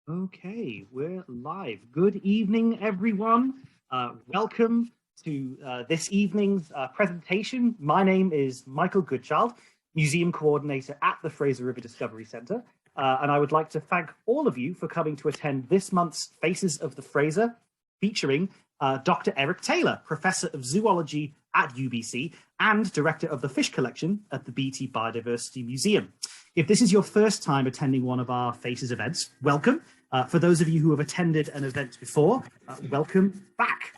Okay, we're live. Good evening, everyone. Welcome to this evening's presentation. My name is Michael Goodchild, Museum Coordinator at the Fraser River Discovery Centre, and I would like to thank all of you for coming to attend this month's Faces of the Fraser, featuring Dr. Eric Taylor, Professor of Zoology at UBC and Director of the Fish Collection at the Beaty Biodiversity Museum. If this is your first time attending one of our Faces events, welcome. For those of you who have attended an event before, welcome back.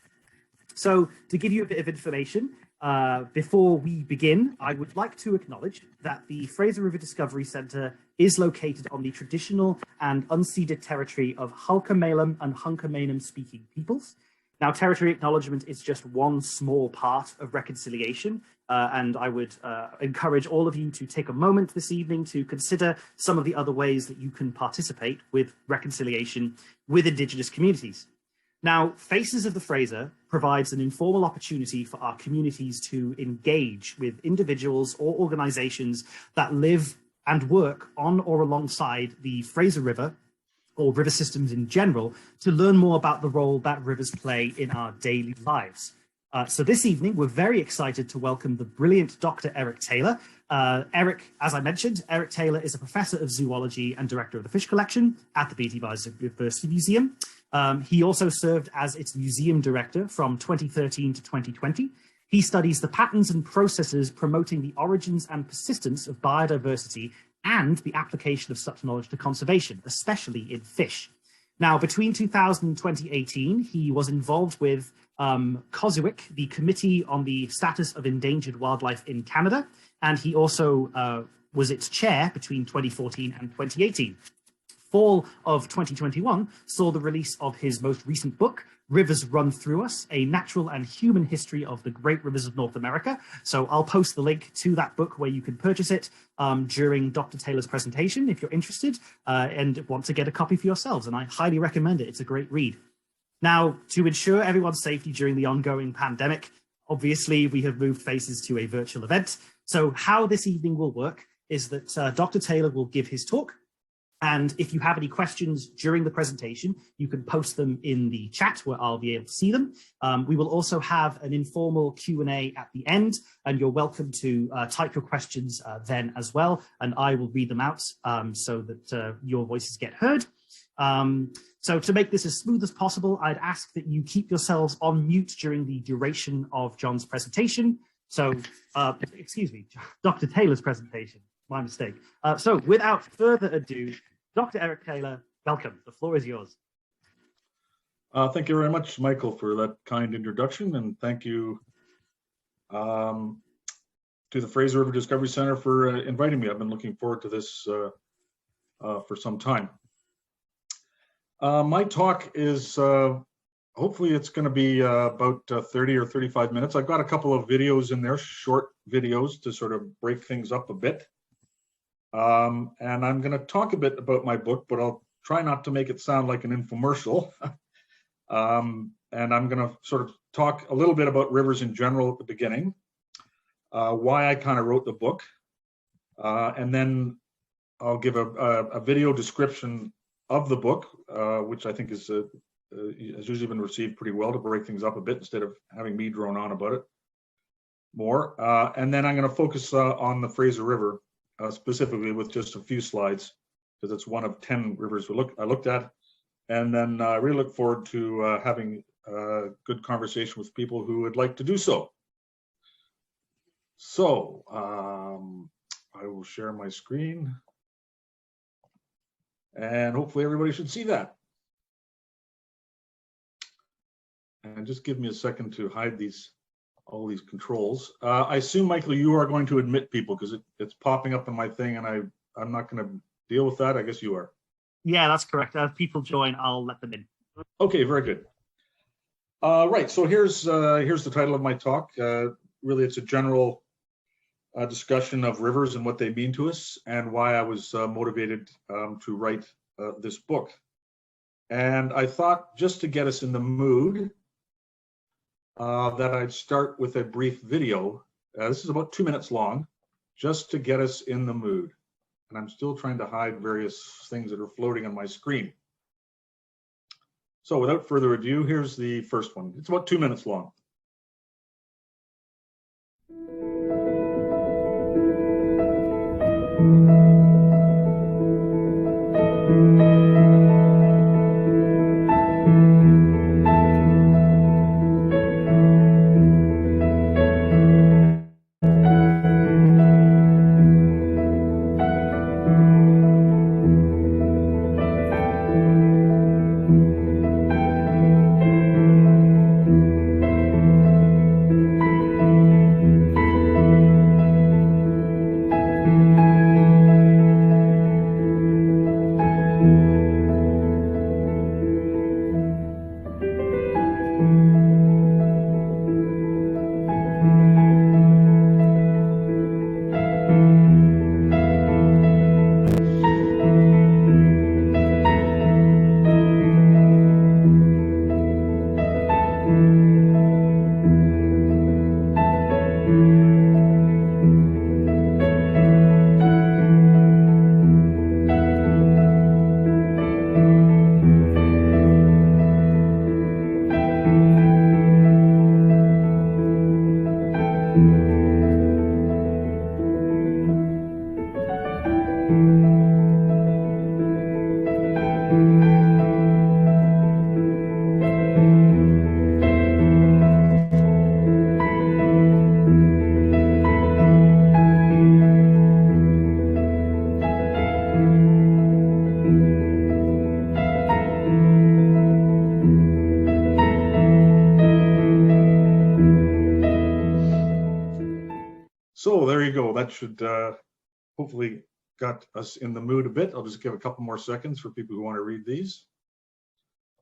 So to give you a bit of information, before we begin, I would like to acknowledge that the Fraser River Discovery Centre is located on the traditional and unceded territory of Halq, eméylem and Hutchinson speaking peoples. Now, territory acknowledgement is just one small part of reconciliation, and I would encourage all of you to take a moment this evening to consider some of the other ways that you can participate with reconciliation with Indigenous communities. Now, Faces of the Fraser provides an informal opportunity for our communities to engage with individuals or organisations that live and work on or alongside the Fraser River or river systems in general, to learn more about the role that rivers play in our daily lives. So this evening, we're very excited to welcome the brilliant Dr. Eric Taylor. Eric, as I mentioned, Eric Taylor is a Professor of Zoology and Director of the Fish Collection at the Beaty Biodiversity Museum. He also served as its Museum Director from 2013 to 2020. He studies the patterns and processes promoting the origins and persistence of biodiversity and the application of such knowledge to conservation, especially in fish. Now, between 2000 and 2018, he was involved with COSWIC, the Committee on the Status of Endangered Wildlife in Canada, and he also was its chair between 2014 and 2018. Fall of 2021 saw the release of his most recent book, Rivers Run Through Us, A Natural and Human History of the Great Rivers of North America. So I'll post the link to that book where you can purchase it during Dr. Taylor's presentation if you're interested and want to get a copy for yourselves. And I highly recommend it. It's a great read. Now, to ensure everyone's safety during the ongoing pandemic, obviously we have moved Faces to a virtual event. So how this evening will work is that Dr. Taylor will give his talk. And if you have any questions during the presentation, you can post them in the chat where I'll be able to see them. We will also have an informal Q&A at the end, and you're welcome to type your questions then as well, and I will read them out so that your voices get heard. So to make this as smooth as possible, I'd ask that you keep yourselves on mute during the duration of John's presentation. So, excuse me, Dr. Taylor's presentation, my mistake. So without further ado, Dr. Eric Taylor, welcome. The floor is yours. Thank you very much, Michael, for that kind introduction, and thank you to the Fraser River Discovery Centre for inviting me. I've been looking forward to this for some time. My talk is, hopefully it's going to be about 30 or 35 minutes. I've got a couple of videos in there, short videos to sort of break things up a bit. And I'm going to talk a bit about my book, but I'll try not to make it sound like an infomercial. And I'm going to sort of talk a little bit about rivers in general at the beginning, why I kind of wrote the book, and then I'll give a video description of the book, which I think is has usually been received pretty well to break things up a bit instead of having me drone on about it more. And then I'm going to focus on the Fraser River. Specifically with just a few slides, because it's one of 10 rivers I looked at. And then I really look forward to having a good conversation with people who would like to do so. So I will share my screen. And hopefully everybody should see that. And just give me a second to hide all these controls. I assume, Michael, you are going to admit people because it's popping up on my thing, and I'm not going to deal with that. I guess you are. Yeah, that's correct. As people join, I'll let them in. Okay, very good. Right, so here's the title of my talk. Really, it's a general discussion of rivers and what they mean to us, and why I was motivated to write this book. And I thought, just to get us in the mood, that I'd start with a brief video. This is about 2 minutes long, just to get us in the mood. And I'm still trying to hide various things that are floating on my screen. So without further ado, here's the first one. It's about 2 minutes long. So there you go. That should hopefully got us in the mood a bit. I'll just give a couple more seconds for people who want to read these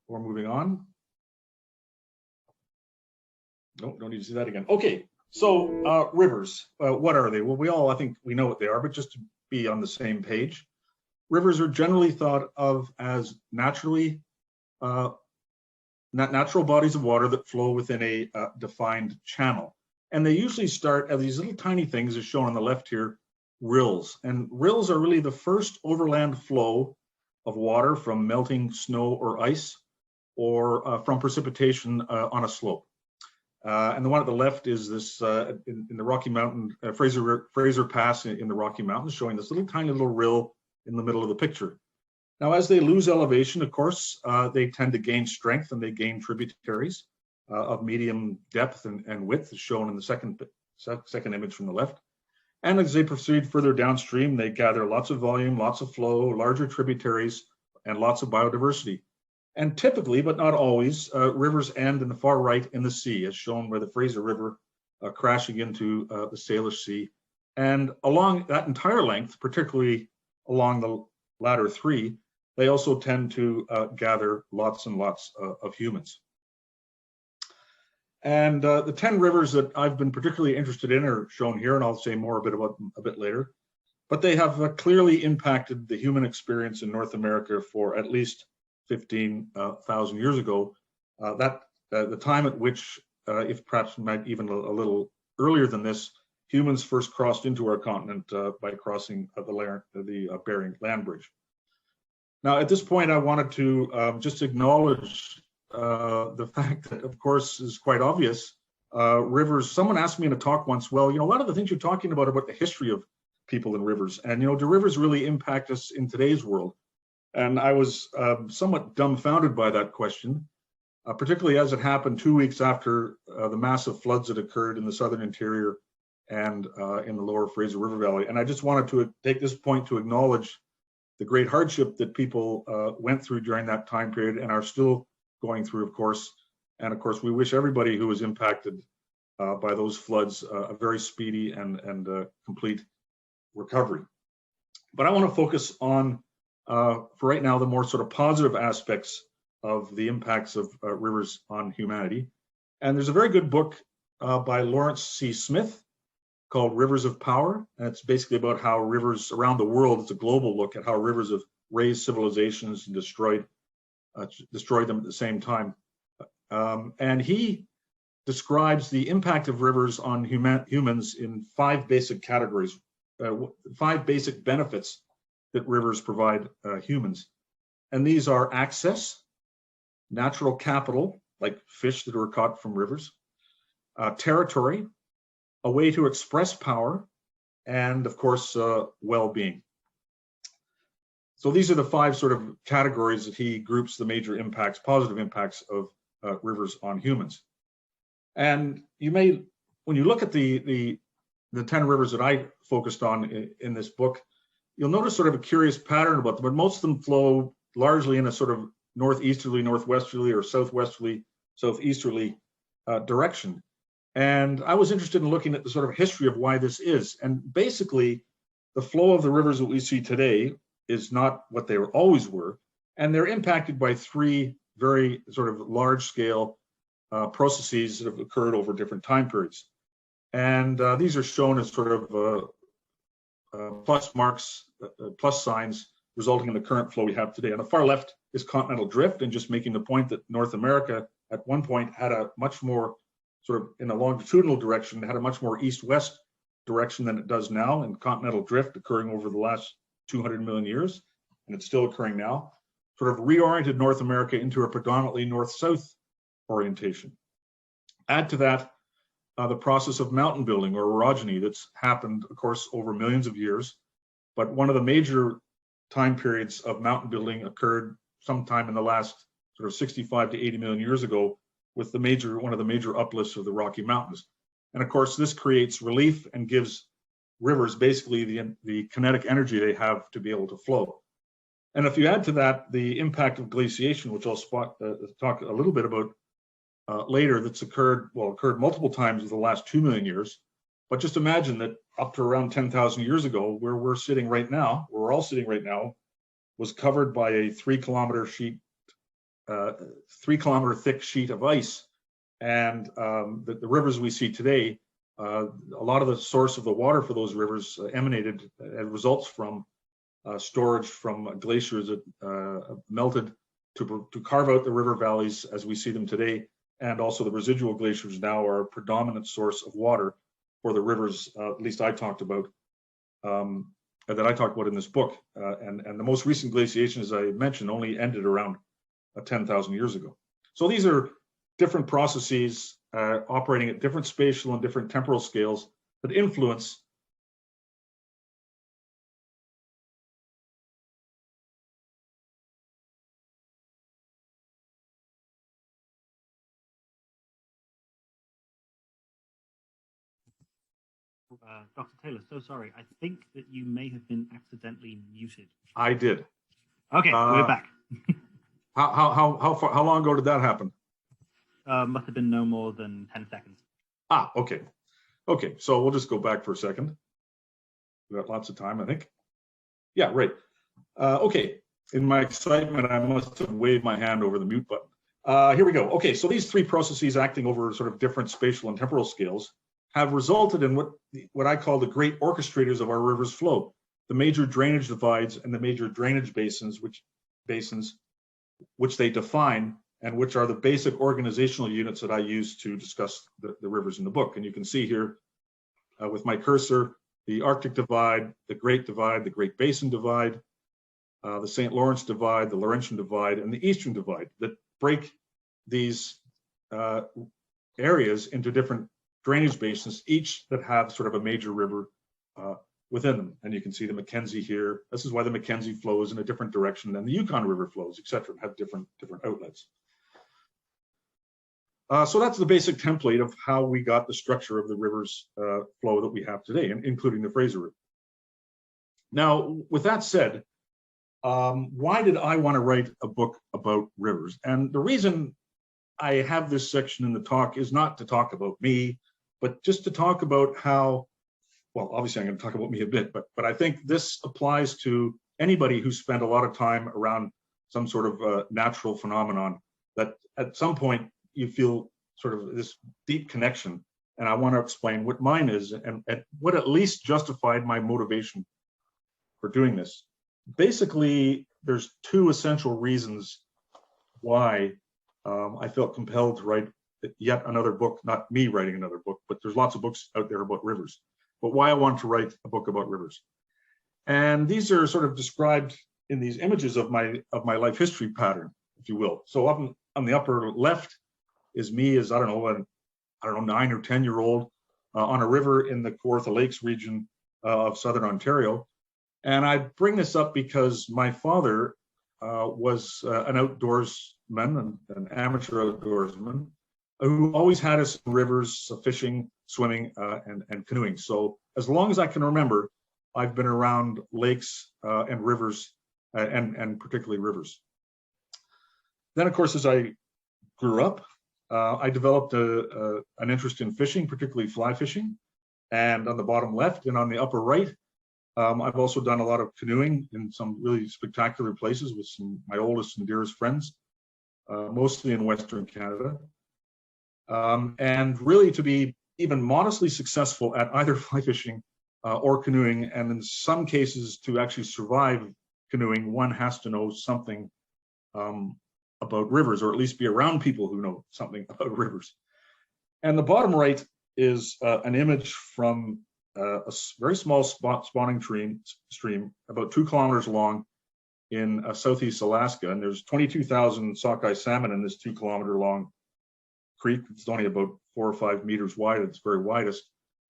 before moving on. Nope, don't need to see that again. Okay, so rivers, what are they? Well, I think we know what they are, but just to be on the same page, rivers are generally thought of as natural bodies of water that flow within a defined channel. And they usually start as these little tiny things, as shown on the left here, rills. And rills are really the first overland flow of water from melting snow or ice, or from precipitation on a slope. And the one at the left is this in the Rocky Mountain, Fraser Pass in the Rocky Mountains, showing this little tiny little rill in the middle of the picture. Now, as they lose elevation, of course, they tend to gain strength and they gain tributaries of medium depth and width, as shown in the second image from the left. And as they proceed further downstream, they gather lots of volume, lots of flow, larger tributaries, and lots of biodiversity. And typically, but not always, rivers end in the far right in the sea, as shown by the Fraser River crashing into the Salish Sea. And along that entire length, particularly along the latter three, they also tend to gather lots and lots of humans. And the 10 rivers that I've been particularly interested in are shown here, and I'll say more about a bit later. But they have clearly impacted the human experience in North America for at least 15,000 years ago. The time at which, if perhaps even a little earlier than this, humans first crossed into our continent by crossing the Bering Land Bridge. Now, at this point, I wanted to just acknowledge the fact that, of course, is quite obvious. Rivers, someone asked me in a talk once, well, a lot of the things you're talking about the history of people in rivers, and do rivers really impact us in today's world? And I was somewhat dumbfounded by that question, particularly as it happened 2 weeks after the massive floods that occurred in the southern interior and in the lower Fraser River Valley. And I just wanted to take this point to acknowledge the great hardship that people went through during that time period and are still going through, of course. And of course, we wish everybody who was impacted by those floods a very speedy and complete recovery. But I want to focus on, for right now, the more sort of positive aspects of the impacts of rivers on humanity. And there's a very good book by Lawrence C. Smith called Rivers of Power. And it's basically about how rivers around the world, it's a global look at how rivers have raised civilizations and destroyed them at the same time. And he describes the impact of rivers on humans in 5 basic categories, 5 basic benefits that rivers provide humans. And these are access, natural capital, like fish that are caught from rivers, territory, a way to express power, and of course, well-being. So these are the 5 sort of categories that he groups the major impacts, positive impacts of rivers on humans. And you may, when you look at the 10 rivers that I focused on in this book, you'll notice sort of a curious pattern about them, but most of them flow largely in a sort of northeasterly, northwesterly, or southwesterly, southeasterly direction. And I was interested in looking at the sort of history of why this is. And basically, the flow of the rivers that we see today is not what they always were. And they're impacted by 3 very sort of large-scale processes that have occurred over different time periods. And these are shown as sort of plus marks, plus signs, resulting in the current flow we have today. On the far left is continental drift, and just making the point that North America at one point had a much more sort of in a longitudinal direction, had a much more east-west direction than it does now, and continental drift occurring over the last 200 million years, and it's still occurring now, sort of reoriented North America into a predominantly north-south orientation. Add to that the process of mountain building or orogeny that's happened, of course, over millions of years. But one of the major time periods of mountain building occurred sometime in the last sort of 65 to 80 million years ago with one of the major uplifts of the Rocky Mountains. And of course, this creates relief and gives rivers basically the kinetic energy they have to be able to flow. And if you add to that the impact of glaciation, which I'll talk a little bit about later, that's occurred multiple times in the last 2 million years. But just imagine that up to around 10,000 years ago, where we're sitting right now, where we're all sitting right now, was covered by a 3-kilometer thick sheet of ice. And the rivers we see today, a lot of the source of the water for those rivers emanated as results from storage from glaciers that melted to carve out the river valleys as we see them today. And also the residual glaciers now are a predominant source of water for the rivers, at least I talked about, that I talked about in this book. And the most recent glaciation, as I mentioned, only ended around 10,000 years ago. So these are different processes operating at different spatial and different temporal scales that influence Dr. Taylor, so sorry. I think that you may have been accidentally muted. I did. Okay, we're back. How long ago did that happen? Must have been no more than 10 seconds. Ah, okay. Okay, so we'll just go back for a second. We've got lots of time, I think. Yeah, right. Okay, in my excitement, I must have waved my hand over the mute button. Here we go. Okay, so these 3 processes acting over sort of different spatial and temporal scales have resulted in what I call the great orchestrators of our river's flow, the major drainage divides and the major drainage basins which they define, and which are the basic organizational units that I use to discuss the rivers in the book. And you can see here with my cursor, the Arctic Divide, the Great Divide, the Great Basin Divide, the St. Lawrence Divide, the Laurentian Divide, and the Eastern Divide that break these areas into different drainage basins, each that have sort of a major river within them. And you can see the Mackenzie here. This is why the Mackenzie flows in a different direction than the Yukon River flows, et cetera, have different outlets. So that's the basic template of how we got the structure of the river's flow that we have today, including the Fraser River. Now, with that said, why did I want to write a book about rivers? And the reason I have this section in the talk is not to talk about me, but just to talk about how, well, obviously I'm going to talk about me a bit, but I think this applies to anybody who spent a lot of time around some sort of natural phenomenon, that at some point you feel sort of this deep connection. And I want to explain what mine is and what at least justified my motivation for doing this. Basically, there's 2 essential reasons why I felt compelled to write yet another book, not me writing another book, but there's lots of books out there about rivers, but why I wanted to write a book about rivers. And these are sort of described in these images of my life history pattern, if you will. So on the upper left is me as, I don't know, 9 or 10-year-old on a river in the Kawartha Lakes region of southern Ontario. And I bring this up because my father was an outdoorsman, an amateur outdoorsman, who always had us in rivers, fishing, swimming, and canoeing. So as long as I can remember, I've been around lakes and rivers, and particularly rivers. Then, of course, as I grew up, I developed an interest in fishing, particularly fly fishing. And on the bottom left and on the upper right, I've also done a lot of canoeing in some really spectacular places with my oldest and dearest friends, mostly in Western Canada. And really to be even modestly successful at either fly fishing or canoeing, and in some cases to actually survive canoeing, one has to know something about rivers, or at least be around people who know something about rivers. And the bottom right is an image from a very small spawning stream, about 2 kilometers long in southeast Alaska. And there's 22,000 sockeye salmon in this 2 kilometer long creek. It's only about 4 or 5 meters wide at its very widest.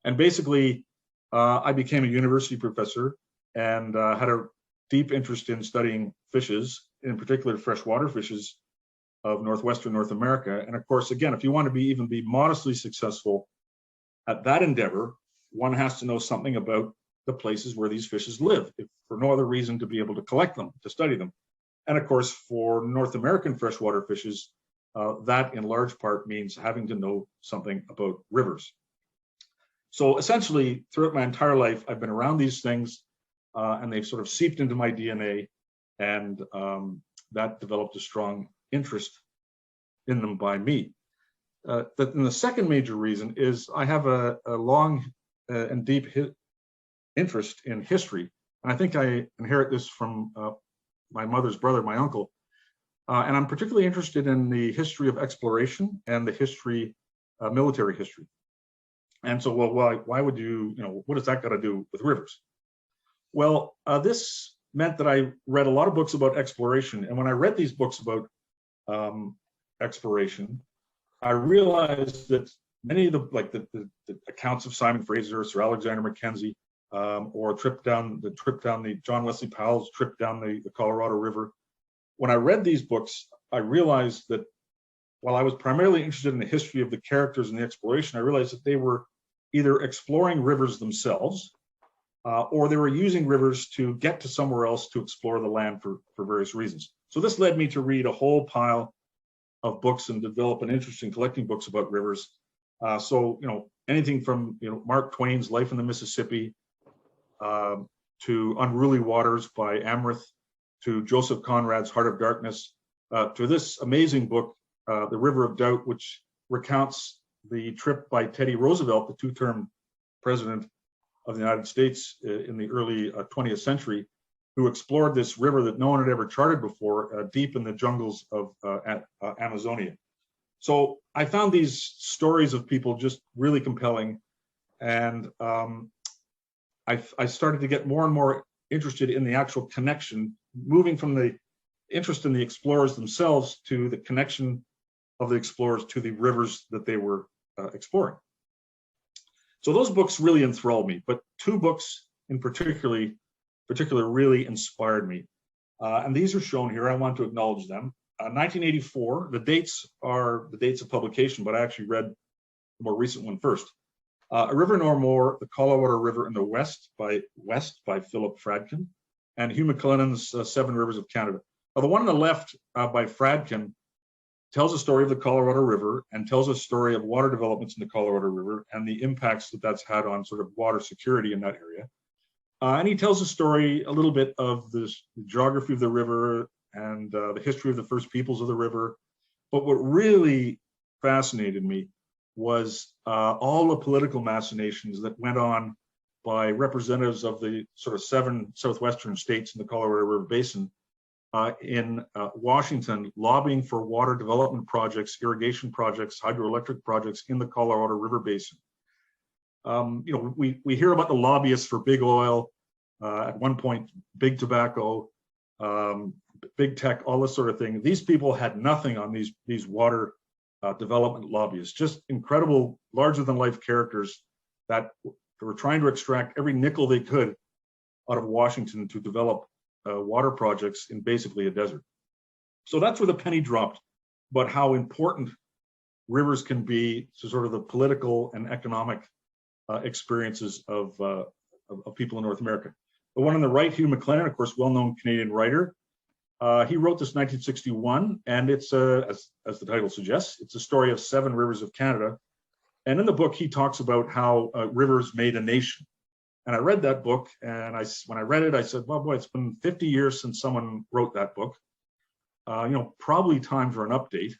And basically, I became a university professor and had a deep interest in studying fishes, in particular freshwater fishes of northwestern North America. And of course, again, if you want to even be modestly successful at that endeavor, one has to know something about the places where these fishes live, if for no other reason to be able to collect them, to study them. And of course, for North American freshwater fishes, that in large part means having to know something about rivers. So essentially, throughout my entire life, I've been around these things, and they've sort of seeped into my DNA, and that developed a strong interest in them by me. And the second major reason is I have a long and deep interest in history. And I think I inherit this from my mother's brother, my uncle. And I'm particularly interested in the history of exploration and the history, military history. And so, well, why would what does that got to do with rivers? Well, this meant that I read a lot of books about exploration. And when I read these books about exploration, I realized that many of the accounts of Simon Fraser, Sir Alexander Mackenzie, or the John Wesley Powell's trip down the Colorado River. When I read these books, I realized that while I was primarily interested in the history of the characters and the exploration, I realized that they were either exploring rivers themselves, or they were using rivers to get to somewhere else to explore the land for various reasons. So this led me to read a whole pile of books and develop an interest in collecting books about rivers. So anything from Mark Twain's Life in the Mississippi, to Unruly Waters by Amrith, to Joseph Conrad's Heart of Darkness, to this amazing book, The River of Doubt, which recounts the trip by Teddy Roosevelt, the 2-term president of the United States in the early 20th century, who explored this river that no one had ever charted before, deep in the jungles of Amazonia. So I found these stories of people just really compelling, and I started to get more and more interested in the actual connection, moving from the interest in the explorers themselves to the connection of the explorers to the rivers that they were exploring. So those books really enthralled me, but 2 books in particular really inspired me. And these are shown here. I want to acknowledge them. 1984, the dates are the dates of publication, but I actually read the more recent one first. A River No More, The Colorado River in the West by Philip Fradkin, and Hugh McLennan's 7 Rivers of Canada. Now, the one on the left by Fradkin tells a story of the Colorado River and tells a story of water developments in the Colorado River and the impacts that that's had on sort of water security in that area. And he tells a story a little bit of the geography of the river and the history of the first peoples of the river. But what really fascinated me was all the political machinations that went on by representatives of the sort of 7 southwestern states in the Colorado River Basin in Washington, lobbying for water development projects, irrigation projects, hydroelectric projects in the Colorado River Basin. We hear about the lobbyists for big oil, at one point, big tobacco, big tech, all this sort of thing. These people had nothing on these water development lobbyists, just incredible, larger than life characters that were trying to extract every nickel they could out of Washington to develop water projects in basically a desert. So that's where the penny dropped, about how important rivers can be to sort of the political and economic experiences of people in North America. The one on the right, Hugh McLennan, of course, well-known Canadian writer, he wrote this in 1961, and it's, as the title suggests, it's a story of 7 rivers of Canada. And in the book, he talks about how rivers made a nation. And I read that book, and when I read it, I said, well, boy, it's been 50 years since someone wrote that book. Probably time for an update.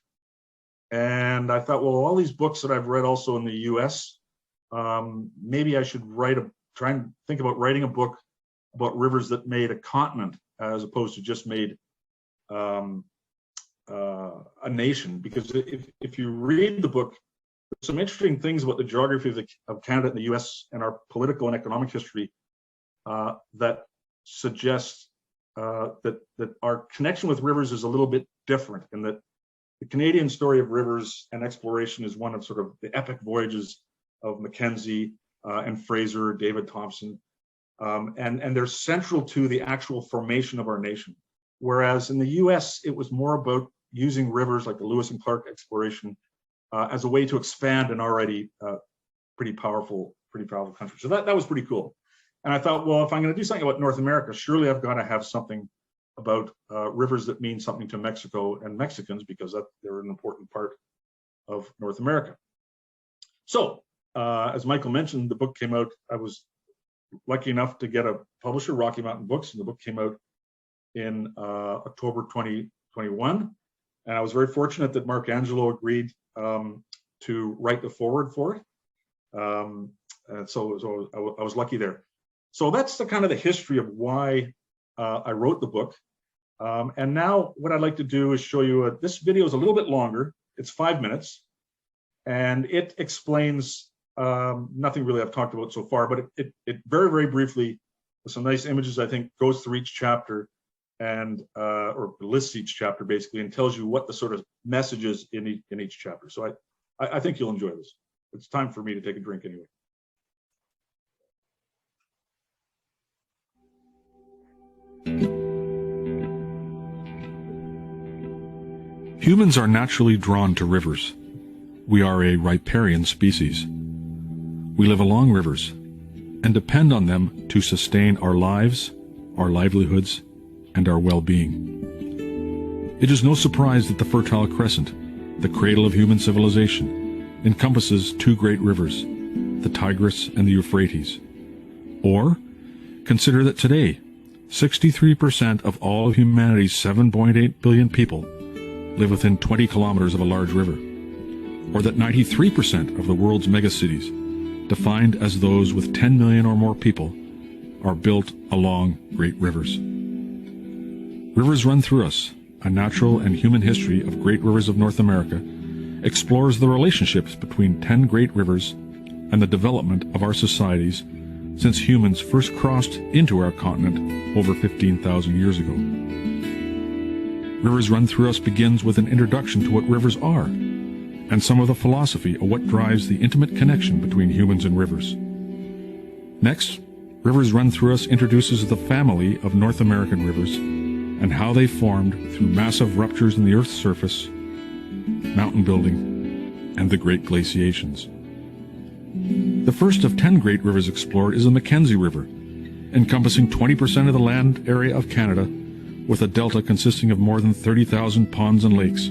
And I thought, well, all these books that I've read also in the US, maybe I should try and think about writing a book about rivers that made a continent as opposed to just made a nation. Because if you read the book, there's some interesting things about the geography of Canada and the US and our political and economic history that suggest that our connection with rivers is a little bit different, and that the Canadian story of rivers and exploration is one of sort of the epic voyages of Mackenzie and Fraser, David Thompson, and they're central to the actual formation of our nation. Whereas in the US, it was more about using rivers like the Lewis and Clark exploration as a way to expand an already pretty powerful country. So that was pretty cool. And I thought, well, if I'm going to do something about North America, surely I've got to have something about rivers that mean something to Mexico and Mexicans, because they're an important part of North America. So, as Michael mentioned, the book came out. I was lucky enough to get a publisher, Rocky Mountain Books, and the book came out in October 2021. And I was very fortunate that Mark Angelo agreed to write the foreword for it. And so I was lucky there. So that's the kind of the history of why I wrote the book. And now what I'd like to do is show you, this video is a little bit longer. It's 5 minutes, and it explains nothing really I've talked about so far, but it very, very briefly, with some nice images, I think, goes through each chapter and or lists each chapter basically, and tells you what the sort of message is in each chapter. So I think you'll enjoy this. It's time for me to take a drink anyway. Humans are naturally drawn to rivers. We are a riparian species. We live along rivers and depend on them to sustain our lives, our livelihoods, and our well-being. It is no surprise that the Fertile Crescent, the cradle of human civilization, encompasses 2 great rivers, the Tigris and the Euphrates. Or, consider that today, 63% of all of humanity's 7.8 billion people live within 20 kilometers of a large river, or that 93% of the world's megacities, defined as those with 10 million or more people, are built along great rivers. Rivers Run Through Us, a natural and human history of great rivers of North America, explores the relationships between 10 great rivers and the development of our societies since humans first crossed into our continent over 15,000 years ago. Rivers Run Through Us begins with an introduction to what rivers are, and some of the philosophy of what drives the intimate connection between humans and rivers. Next, Rivers Run Through Us introduces the family of North American rivers and how they formed through massive ruptures in the Earth's surface, mountain building, and the great glaciations. The first of 10 great rivers explored is the Mackenzie River, encompassing 20% of the land area of Canada, with a delta consisting of more than 30,000 ponds and lakes.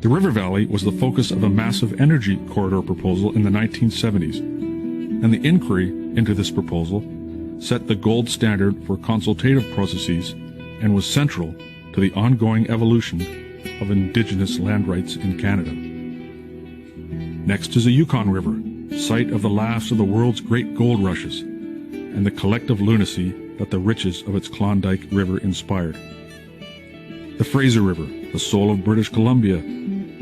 The river valley was the focus of a massive energy corridor proposal in the 1970s, and the inquiry into this proposal set the gold standard for consultative processes and was central to the ongoing evolution of Indigenous land rights in Canada. Next is the Yukon River, site of the last of the world's great gold rushes, and the collective lunacy that the riches of its Klondike River inspired. The Fraser River, the soul of British Columbia,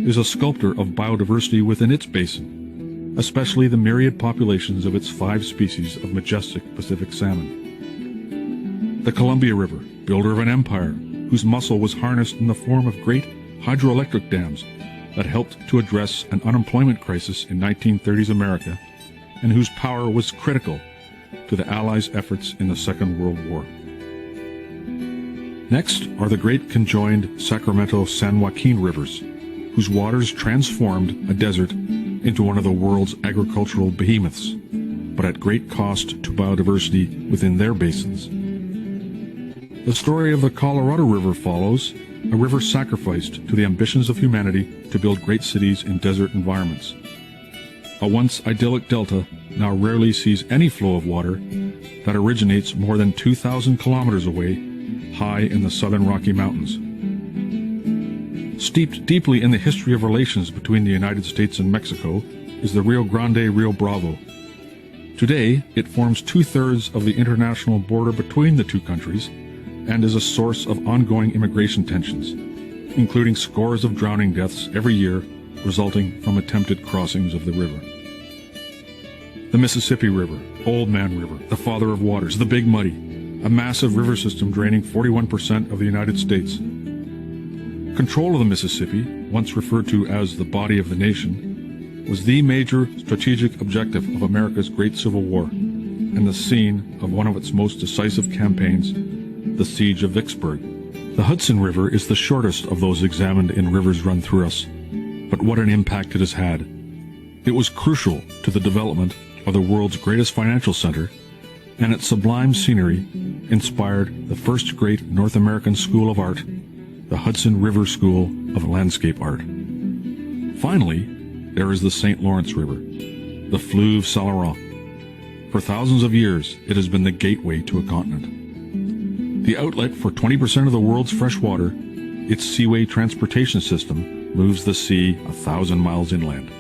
is a sculptor of biodiversity within its basin, especially the myriad populations of its 5 species of majestic Pacific salmon. The Columbia River, builder of an empire, whose muscle was harnessed in the form of great hydroelectric dams that helped to address an unemployment crisis in 1930s America, and whose power was critical to the Allies' efforts in the Second World War. Next are the great conjoined Sacramento-San Joaquin rivers, whose waters transformed a desert into one of the world's agricultural behemoths, but at great cost to biodiversity within their basins. The story of the Colorado River follows a river sacrificed to the ambitions of humanity to build great cities in desert environments. A once idyllic delta now rarely sees any flow of water that originates more than 2,000 kilometers away, high in the southern Rocky Mountains. Steeped deeply in the history of relations between the United States and Mexico is the Rio Grande-Rio Bravo. Today, it forms 2/3 of the international border between the two countries and is a source of ongoing immigration tensions, including scores of drowning deaths every year resulting from attempted crossings of the river. The Mississippi River, Old Man River, the father of waters, the Big Muddy, a massive river system draining 41% of the United States. Control of the Mississippi, once referred to as the body of the nation, was the major strategic objective of America's Great Civil War and the scene of one of its most decisive campaigns, the Siege of Vicksburg. The Hudson River is the shortest of those examined in Rivers Run Through Us, but what an impact it has had. It was crucial to the development of the world's greatest financial center, and its sublime scenery inspired the first great North American school of art, the Hudson River School of Landscape Art. Finally, there is the St. Lawrence River, the Fleuve Saint-Laurent. For thousands of years, it has been the gateway to a continent. The outlet for 20% of the world's fresh water, its seaway transportation system moves the sea 1,000 miles inland.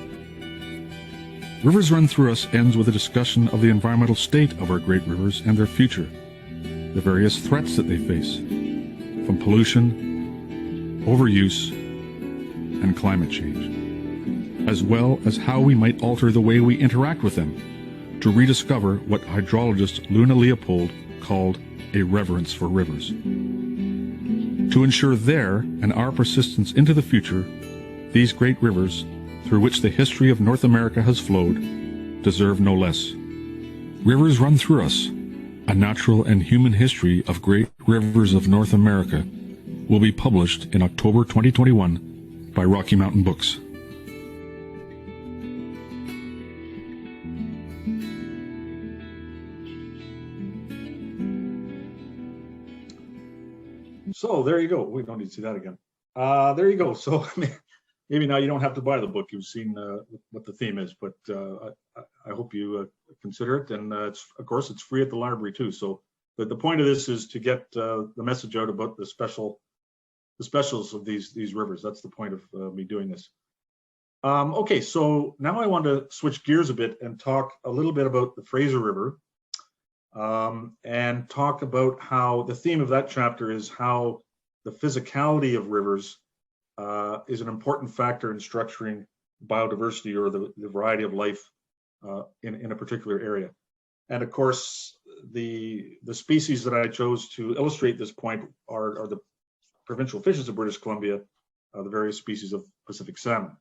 Rivers Run Through Us ends with a discussion of the environmental state of our great rivers and their future, the various threats that they face, from pollution, overuse, and climate change, as well as how we might alter the way we interact with them to rediscover what hydrologist Luna Leopold called a reverence for rivers. To ensure their and our persistence into the future, these great rivers, through which the history of North America has flowed, deserve no less. Rivers Run Through Us, a natural and human history of great rivers of North America, will be published in October 2021 by Rocky Mountain Books. So there you go. We don't need to see that again. There you go. So maybe now you don't have to buy the book. You've seen what the theme is, but I hope you consider it. And of course, it's free at the library too. So the point of this is to get the message out about the specials of these rivers. That's the point of me doing this. Okay, so now I want to switch gears a bit and talk a little bit about the Fraser River. And talk about how the theme of that chapter is how the physicality of rivers is an important factor in structuring biodiversity or the variety of life in a particular area. And of course, the species that I chose to illustrate this point are the provincial fishes of British Columbia, the various species of Pacific salmon.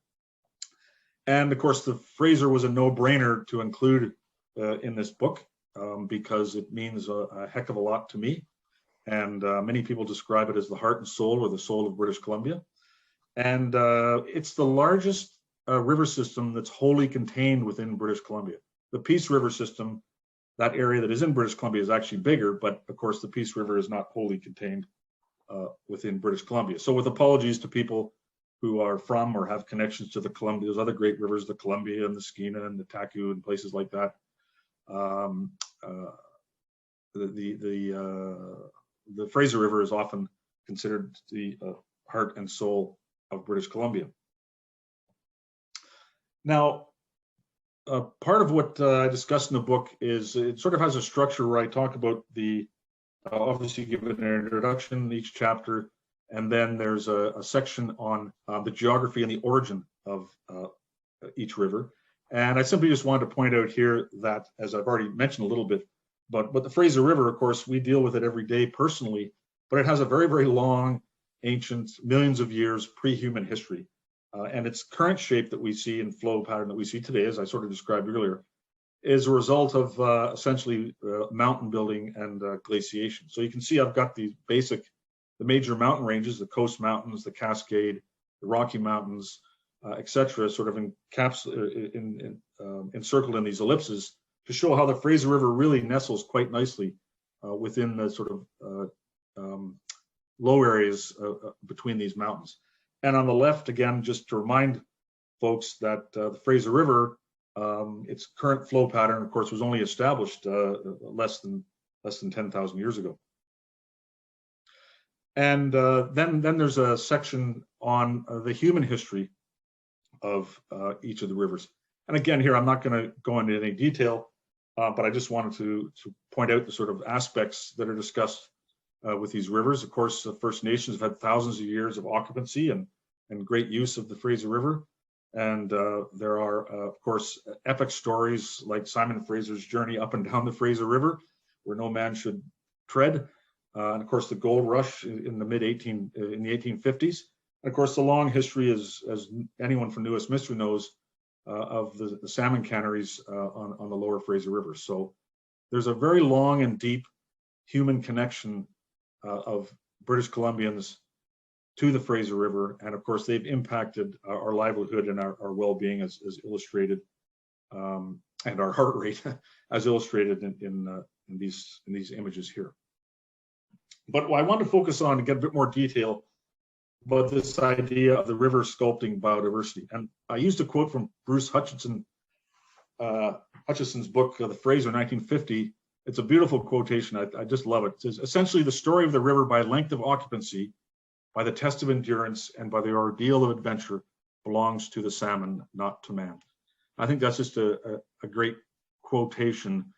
And of course, the Fraser was a no-brainer to include in this book. Because it means a heck of a lot to me. And many people describe it as the heart and soul, or the soul of British Columbia. And it's the largest river system that's wholly contained within British Columbia. The Peace River system, that area that is in British Columbia, is actually bigger, but of course the Peace River is not wholly contained within British Columbia. So with apologies to people who are from or have connections to the Columbia, there's other great rivers, the Columbia and the Skeena and the Taku and places like that. The Fraser River is often considered the heart and soul of British Columbia. Now, part of what I discussed in the book is it sort of has a structure where I talk about obviously give an introduction in each chapter, and then there's a section on the geography and the origin of each river. And I simply just wanted to point out here that, as I've already mentioned a little bit, but the Fraser River, of course, we deal with it every day personally but it has a very, very long, ancient, millions of years pre-human history. And its current shape that we see and flow pattern that we see today, as I sort of described earlier, is a result of essentially mountain building and glaciation. So you can see I've got the major mountain ranges, the Coast Mountains, the Cascade, the Rocky Mountains, etc., sort of encircled in these ellipses to show how the Fraser River really nestles quite nicely within the sort of low areas between these mountains. And on the left, again, just to remind folks that the Fraser River, its current flow pattern, of course, was only established less than 10,000 years ago. And then there's a section on the human history of each of the rivers. And again, here I'm not going to go into any detail, but I just wanted to point out the sort of aspects that are discussed with these rivers. Of course, the First Nations have had thousands of years of occupancy and great use of the Fraser River. And there are, of course, epic stories like Simon Fraser's journey up and down the Fraser River, where no man should tread. And of course, the gold rush in the in the 1850s. And of course, the long history, as anyone from Newest Mystery knows, of the salmon canneries on the lower Fraser River. So there's a very long and deep human connection of British Columbians to the Fraser River, and of course they've impacted our livelihood and our well-being as illustrated, and our heart rate as illustrated in these images here. But what I want to focus on and get a bit more detail about this idea of the river sculpting biodiversity. And I used a quote from Bruce Hutchinson, Hutchinson's book, The Fraser, 1950. It's a beautiful quotation. I just love it. It says, essentially, the story of the river by length of occupancy, by the test of endurance, and by the ordeal of adventure belongs to the salmon, not to man. I think that's just a great quotation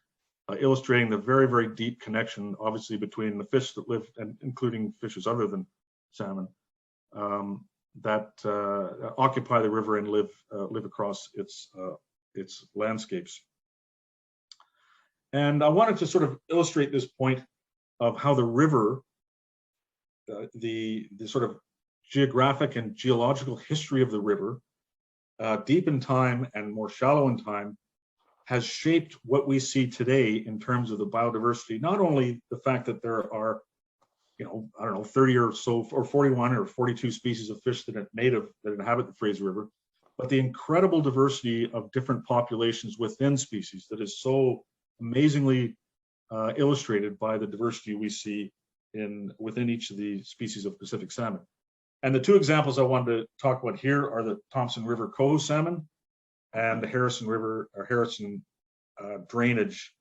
illustrating the very, very deep connection, obviously, between the fish that live, and including fishes other than salmon, that occupy the river and live across its landscapes. And I wanted to sort of illustrate this point of how the river, the sort of geographic and geological history of the river, deep in time and more shallow in time, has shaped what we see today in terms of the biodiversity. Not only the fact that there are, I don't know, 30 or so, or 41 or 42 species of fish that inhabit the Fraser River, but the incredible diversity of different populations within species that is so amazingly illustrated by the diversity we see within each of the species of Pacific salmon. And the two examples I wanted to talk about here are the Thompson River coho salmon and the Harrison River or Harrison drainage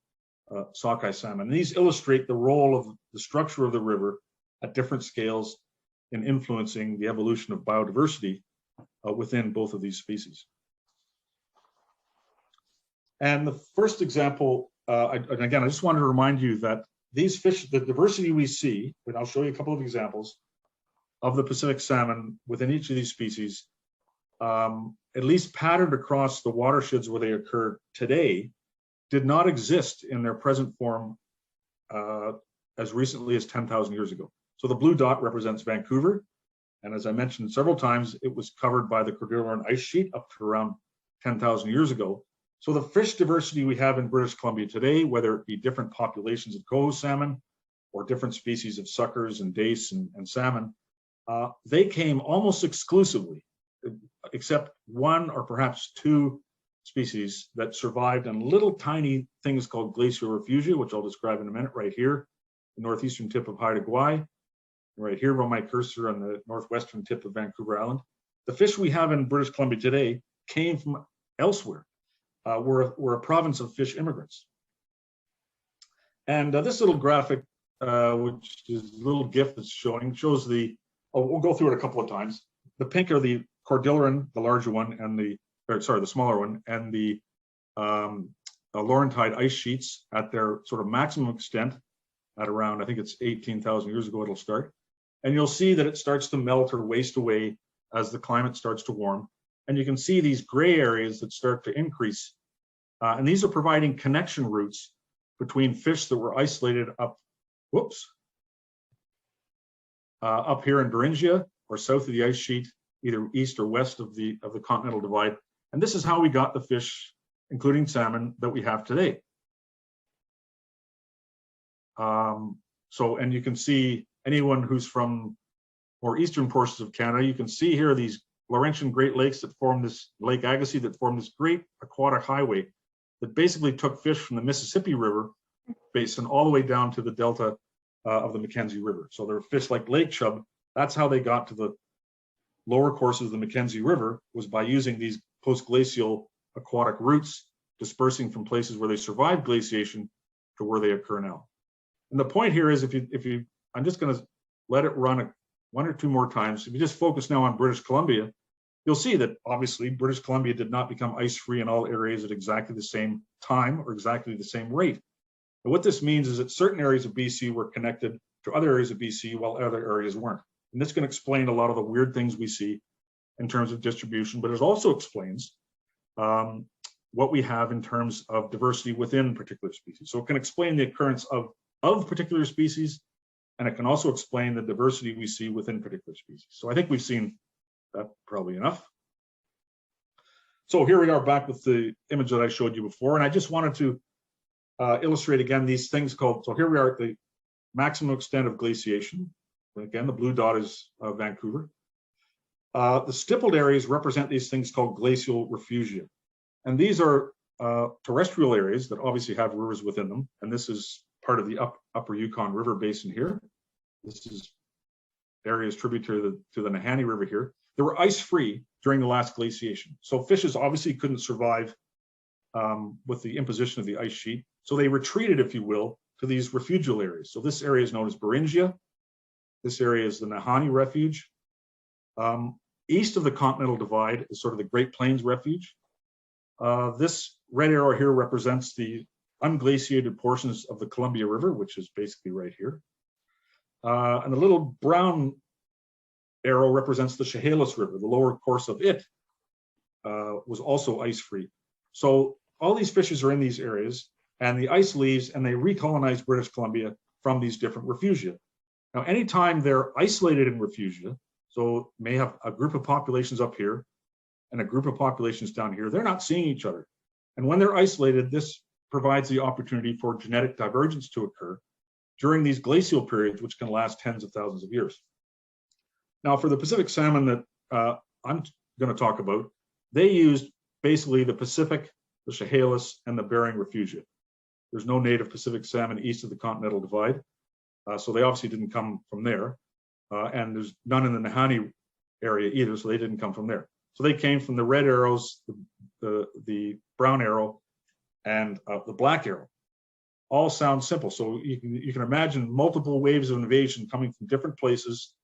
sockeye salmon. And these illustrate the role of the structure of the river at different scales in influencing the evolution of biodiversity within both of these species. And the first example, and again, I just wanted to remind you that these fish, the diversity we see, and I'll show you a couple of examples of the Pacific salmon within each of these species, at least patterned across the watersheds where they occur today, did not exist in their present form as recently as 10,000 years ago. So the blue dot represents Vancouver. And as I mentioned several times, it was covered by the Cordilleran ice sheet up to around 10,000 years ago. So the fish diversity we have in British Columbia today, whether it be different populations of coho salmon or different species of suckers and dace and salmon, they came almost exclusively, except one or perhaps two species that survived in little tiny things called Glacier Refugium, which I'll describe in a minute, right here, the northeastern tip of Haida Gwaii, right here on my cursor on the northwestern tip of Vancouver Island. The fish we have in British Columbia today came from elsewhere. We're a province of fish immigrants. And this little graphic, which is a little GIF that's shows the, we'll go through it a couple of times. The pink are the Cordilleran, the larger one, and the smaller one, and the Laurentide ice sheets at their sort of maximum extent at around, I think it's 18,000 years ago it'll start. And you'll see that it starts to melt or waste away as the climate starts to warm. And you can see these gray areas that start to increase. And these are providing connection routes between fish that were isolated up, up here in Beringia or south of the ice sheet, either east or west of the continental divide. And this is how we got the fish, including salmon, that we have today. And you can see anyone who's from more eastern portions of Canada, you can see here these Laurentian Great Lakes that form this Lake Agassiz, that form this great aquatic highway that basically took fish from the Mississippi River basin all the way down to the delta of the Mackenzie River. So there are fish like lake chub. That's how they got to the lower courses of the Mackenzie River, was by using these post-glacial aquatic routes dispersing from places where they survived glaciation to where they occur now. And the point here is, I'm just going to let it run one or two more times. If you just focus now on British Columbia, you'll see that obviously British Columbia did not become ice-free in all areas at exactly the same time or exactly the same rate. And what this means is that certain areas of BC were connected to other areas of BC while other areas weren't. And this can explain a lot of the weird things we see in terms of distribution, but it also explains what we have in terms of diversity within particular species. So it can explain the occurrence of particular species, and it can also explain the diversity we see within particular species. So I think we've seen that probably enough. So here we are back with the image that I showed you before, and I just wanted to illustrate again these things called, so here we are at the maximum extent of glaciation. Again, the blue dot is Vancouver. The stippled areas represent these things called glacial refugia. And these are terrestrial areas that obviously have rivers within them. And this is part of the upper Yukon River basin here. This is areas tributary to the Nahanni River here. They were ice-free during the last glaciation. So fishes obviously couldn't survive with the imposition of the ice sheet. So they retreated, if you will, to these refugial areas. So this area is known as Beringia. This area is the Nahanni Refuge. East of the Continental Divide is sort of the Great Plains Refuge. This red arrow here represents the unglaciated portions of the Columbia River, which is basically right here. And the little brown arrow represents the Chehalis River. The lower course of it was also ice-free. So all these fishes are in these areas, and the ice leaves and they recolonize British Columbia from these different refugia. Now, anytime they're isolated in refugia, so may have a group of populations up here and a group of populations down here, they're not seeing each other. And when they're isolated, this provides the opportunity for genetic divergence to occur during these glacial periods, which can last tens of thousands of years. Now, for the Pacific salmon that I'm going to talk about, they used basically the Pacific, the Chehalis, and the Bering refugia. There's no native Pacific salmon east of the Continental Divide, so they obviously didn't come from there. And there's none in the Nahanni area either, so they didn't come from there. So they came from the red arrows, the brown arrow, and the black arrow. All sound simple. So you can imagine multiple waves of invasion coming from different places,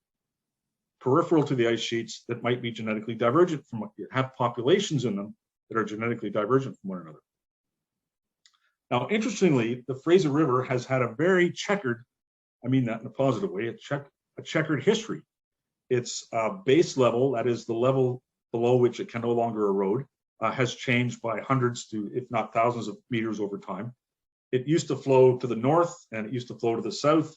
peripheral to the ice sheets, that might be genetically divergent from, have populations in them that are genetically divergent from one another. Now, interestingly, the Fraser River has had a very checkered, I mean that in a positive way, a checkered history. Its base level, that is the level below which it can no longer erode, has changed by hundreds to, if not thousands of meters over time. It used to flow to the north and it used to flow to the south.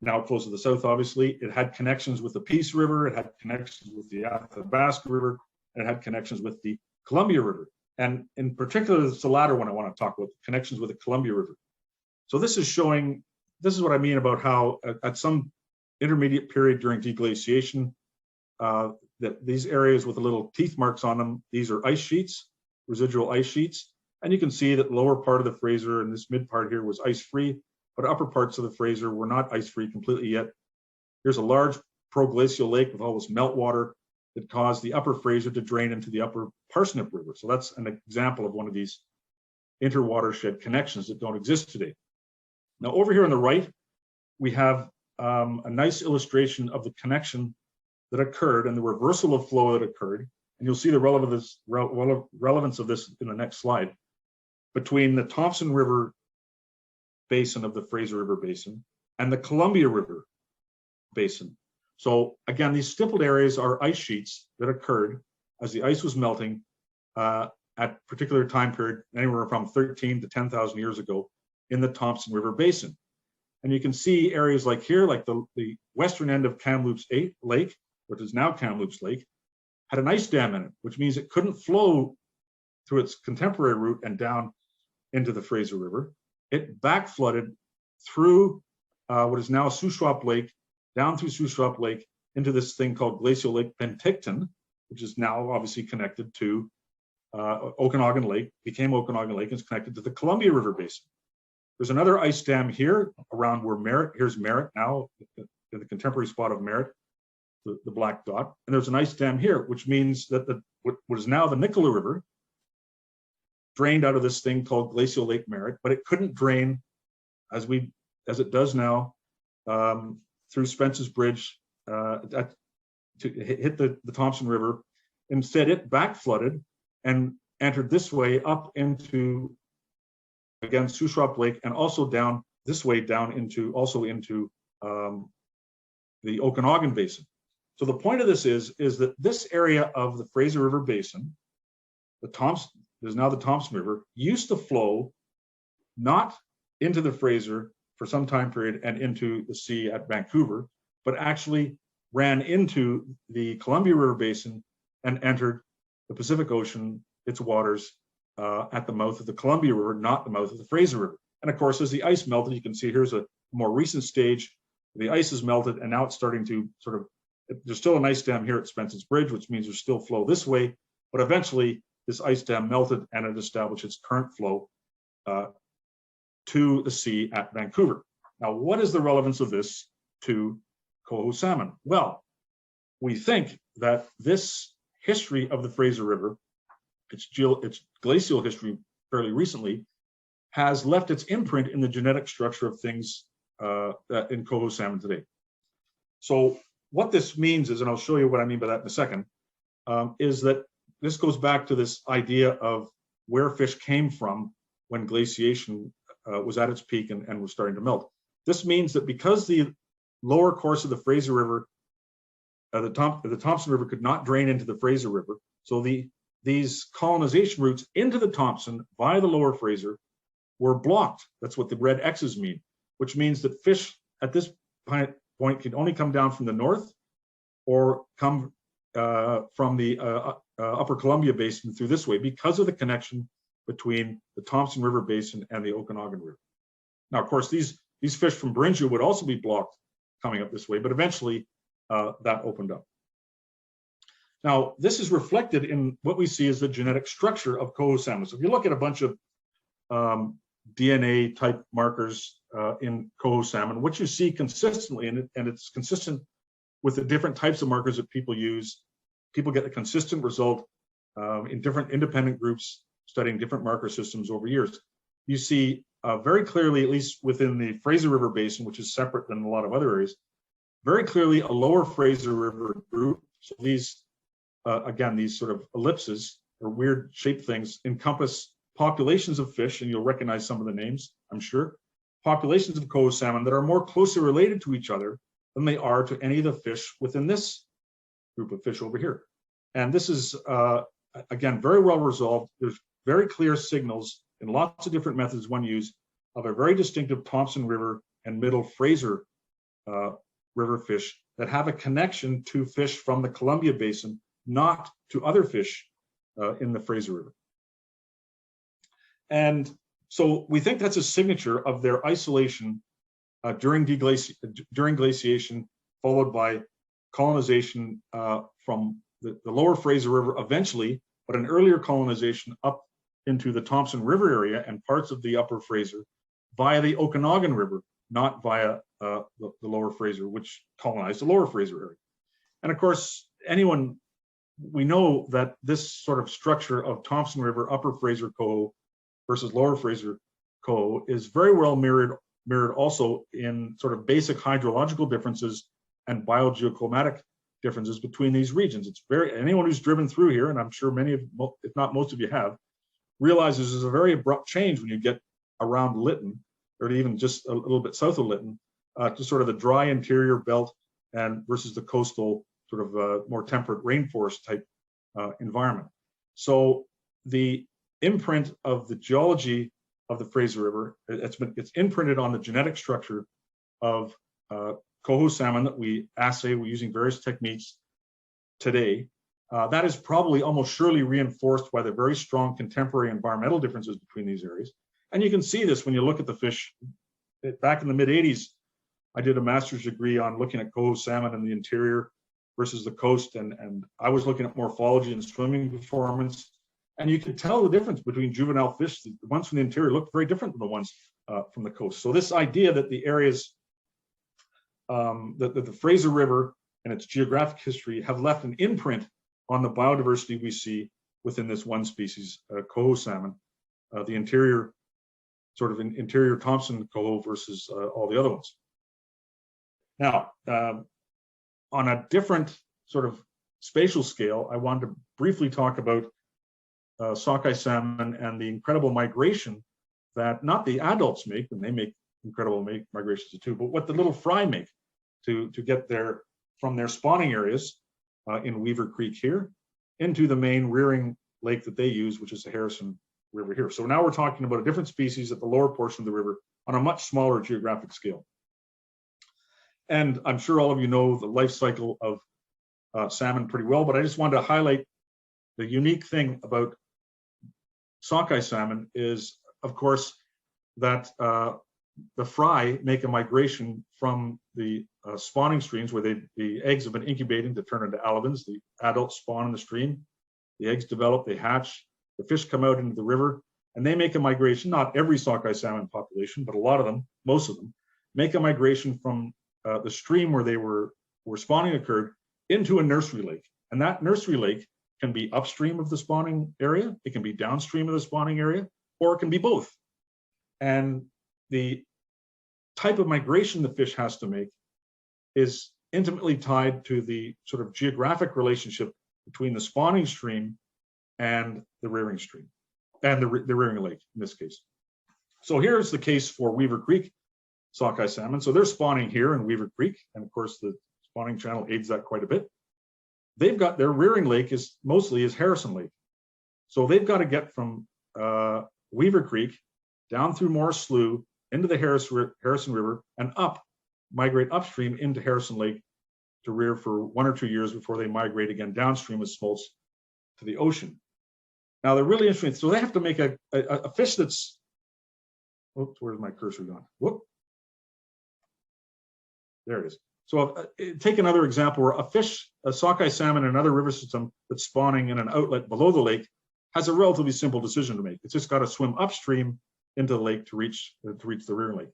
Now it flows to the south, obviously. It had connections with the Peace River, it had connections with the Athabasca River, and it had connections with the Columbia River. And in particular, it's the latter one I want to talk about, connections with the Columbia River. So this is showing, this is what I mean about how at some intermediate period during deglaciation, that these areas with the little teeth marks on them, these are ice sheets, residual ice sheets. And you can see that lower part of the Fraser and this mid part here was ice-free, but upper parts of the Fraser were not ice-free completely yet. Here's a large proglacial lake with all this meltwater that caused the upper Fraser to drain into the upper Parsnip River. So that's an example of one of these interwatershed connections that don't exist today. Now over here on the right, we have a nice illustration of the connection that occurred and the reversal of flow that occurred. And you'll see the relevance of this in the next slide, between the Thompson River basin of the Fraser River basin and the Columbia River basin. So again, these stippled areas are ice sheets that occurred as the ice was melting at particular time period, anywhere from 13 to 10,000 years ago in the Thompson River basin. And you can see areas like here, like the western end of Kamloops Lake, which is now Kamloops Lake, had an ice dam in it, which means it couldn't flow through its contemporary route and down into the Fraser River. It back flooded through what is now Shuswap Lake, down through Shuswap Lake into this thing called Glacial Lake Penticton, which is now obviously connected to Okanagan Lake, became Okanagan Lake, and is connected to the Columbia River Basin. There's another ice dam here around where Merritt, here's Merritt now, in the contemporary spot of Merritt, the black dot. And there's an ice dam here, which means that what is now the Nicola River drained out of this thing called Glacial Lake Merritt, but it couldn't drain as it does now through Spence's Bridge to hit the Thompson River. Instead, it back flooded and entered this way up into, again, Shuswap Lake, and also down this way down into the Okanagan Basin. So the point of this is that this area of the Fraser River Basin, there's now the Thompson River, used to flow not into the Fraser for some time period and into the sea at Vancouver, but actually ran into the Columbia River Basin and entered the Pacific Ocean, its waters, at the mouth of the Columbia River, not the mouth of the Fraser River. And of course, as the ice melted, you can see here's a more recent stage. The ice has melted, and now it's starting to sort of, there's still an ice dam here at Spence's Bridge, which means there's still flow this way, but eventually this ice dam melted and it established its current flow to the sea at Vancouver. Now, what is the relevance of this to coho salmon? Well, we think that this history of the Fraser River, its glacial history fairly recently, has left its imprint in the genetic structure of things in coho salmon today. So what this means is, and I'll show you what I mean by that in a second, is that this goes back to this idea of where fish came from when glaciation was at its peak and was starting to melt. This means that because the lower course of the Fraser River, the Thompson River could not drain into the Fraser River, so these colonization routes into the Thompson via the lower Fraser were blocked. That's what the red X's mean, which means that fish at this point can only come down from the north or come from the upper Columbia Basin through this way because of the connection between the Thompson River Basin and the Okanagan River. Now, of course, these fish from Beringia would also be blocked coming up this way, but eventually that opened up. Now, this is reflected in what we see as the genetic structure of coho salmon. So if you look at a bunch of DNA type markers in coho salmon, what you see consistently, and it's consistent with the different types of markers that people use, people get a consistent result in different independent groups studying different marker systems over years. You see very clearly, at least within the Fraser River Basin, which is separate than a lot of other areas, very clearly a lower Fraser River group. So these, again, these sort of ellipses or weird shaped things encompass populations of fish, and you'll recognize some of the names, I'm sure, populations of coho salmon that are more closely related to each other than they are to any of the fish within this group of fish over here. And this is, again, very well resolved. There's very clear signals in lots of different methods one use of a very distinctive Thompson River and Middle Fraser River fish that have a connection to fish from the Columbia Basin, not to other fish in the Fraser River. And so we think that's a signature of their isolation during glaciation, followed by colonization from the lower Fraser River eventually, but an earlier colonization up into the Thompson River area and parts of the upper Fraser via the Okanagan River, not via the lower Fraser, which colonized the lower Fraser area. And of course, we know that this sort of structure of Thompson River, upper Fraser coho versus lower Fraser coho is very well mirrored also in sort of basic hydrological differences and biogeoclimatic differences between these regions. It's anyone who's driven through here, and I'm sure many of, if not most of you have, realizes there's a very abrupt change when you get around Lytton, or even just a little bit south of Lytton, to sort of the dry interior belt and versus the coastal sort of more temperate rainforest type environment. So the imprint of the geology of the Fraser River, it's imprinted on the genetic structure of coho salmon that we assay, we're using various techniques today, that is probably almost surely reinforced by the very strong contemporary environmental differences between these areas. And you can see this when you look at the fish. Back in the mid-'80s, I did a master's degree on looking at coho salmon in the interior versus the coast, and I was looking at morphology and swimming performance. And you could tell the difference between juvenile fish. The ones from the interior looked very different than the ones from the coast. So this idea that the areas, that the Fraser River and its geographic history have left an imprint on the biodiversity we see within this one species, coho salmon, the interior, sort of interior Thompson coho versus all the other ones. Now, on a different sort of spatial scale, I wanted to briefly talk about sockeye salmon and the incredible migration that not the adults make, and they make incredible migrations too, but what the little fry make to get there from their spawning areas in Weaver Creek here into the main rearing lake that they use, which is the Harrison River here. So now we're talking about a different species at the lower portion of the river on a much smaller geographic scale. And I'm sure all of you know the life cycle of salmon pretty well, but I just wanted to highlight the unique thing about sockeye salmon is, of course, that the fry make a migration from the spawning streams where the eggs have been incubating to turn into alevins. The adults spawn in the stream, the eggs develop, they hatch, the fish come out into the river, and they make a migration. Not every sockeye salmon population, but a lot of them, most of them, make a migration from the stream where they were spawning occurred into a nursery lake. And that nursery lake can be upstream of the spawning area, it can be downstream of the spawning area, or it can be both. And the type of migration the fish has to make is intimately tied to the sort of geographic relationship between the spawning stream and the rearing stream, and the rearing lake in this case. So here's the case for Weaver Creek sockeye salmon. So they're spawning here in Weaver Creek, and of course the spawning channel aids that quite a bit. They've got their rearing lake is mostly Harrison Lake. So they've got to get from Weaver Creek down through Morris Slough into the Harrison River and migrate upstream into Harrison Lake to rear for 1 or 2 years before they migrate again downstream as smolts to the ocean. Now they're really interesting. So they have to make a fish that's, whoops, where's my cursor gone? Whoop. There it is. So take another example where a sockeye salmon in another river system that's spawning in an outlet below the lake has a relatively simple decision to make. It's just got to swim upstream into the lake to reach the rearing lake.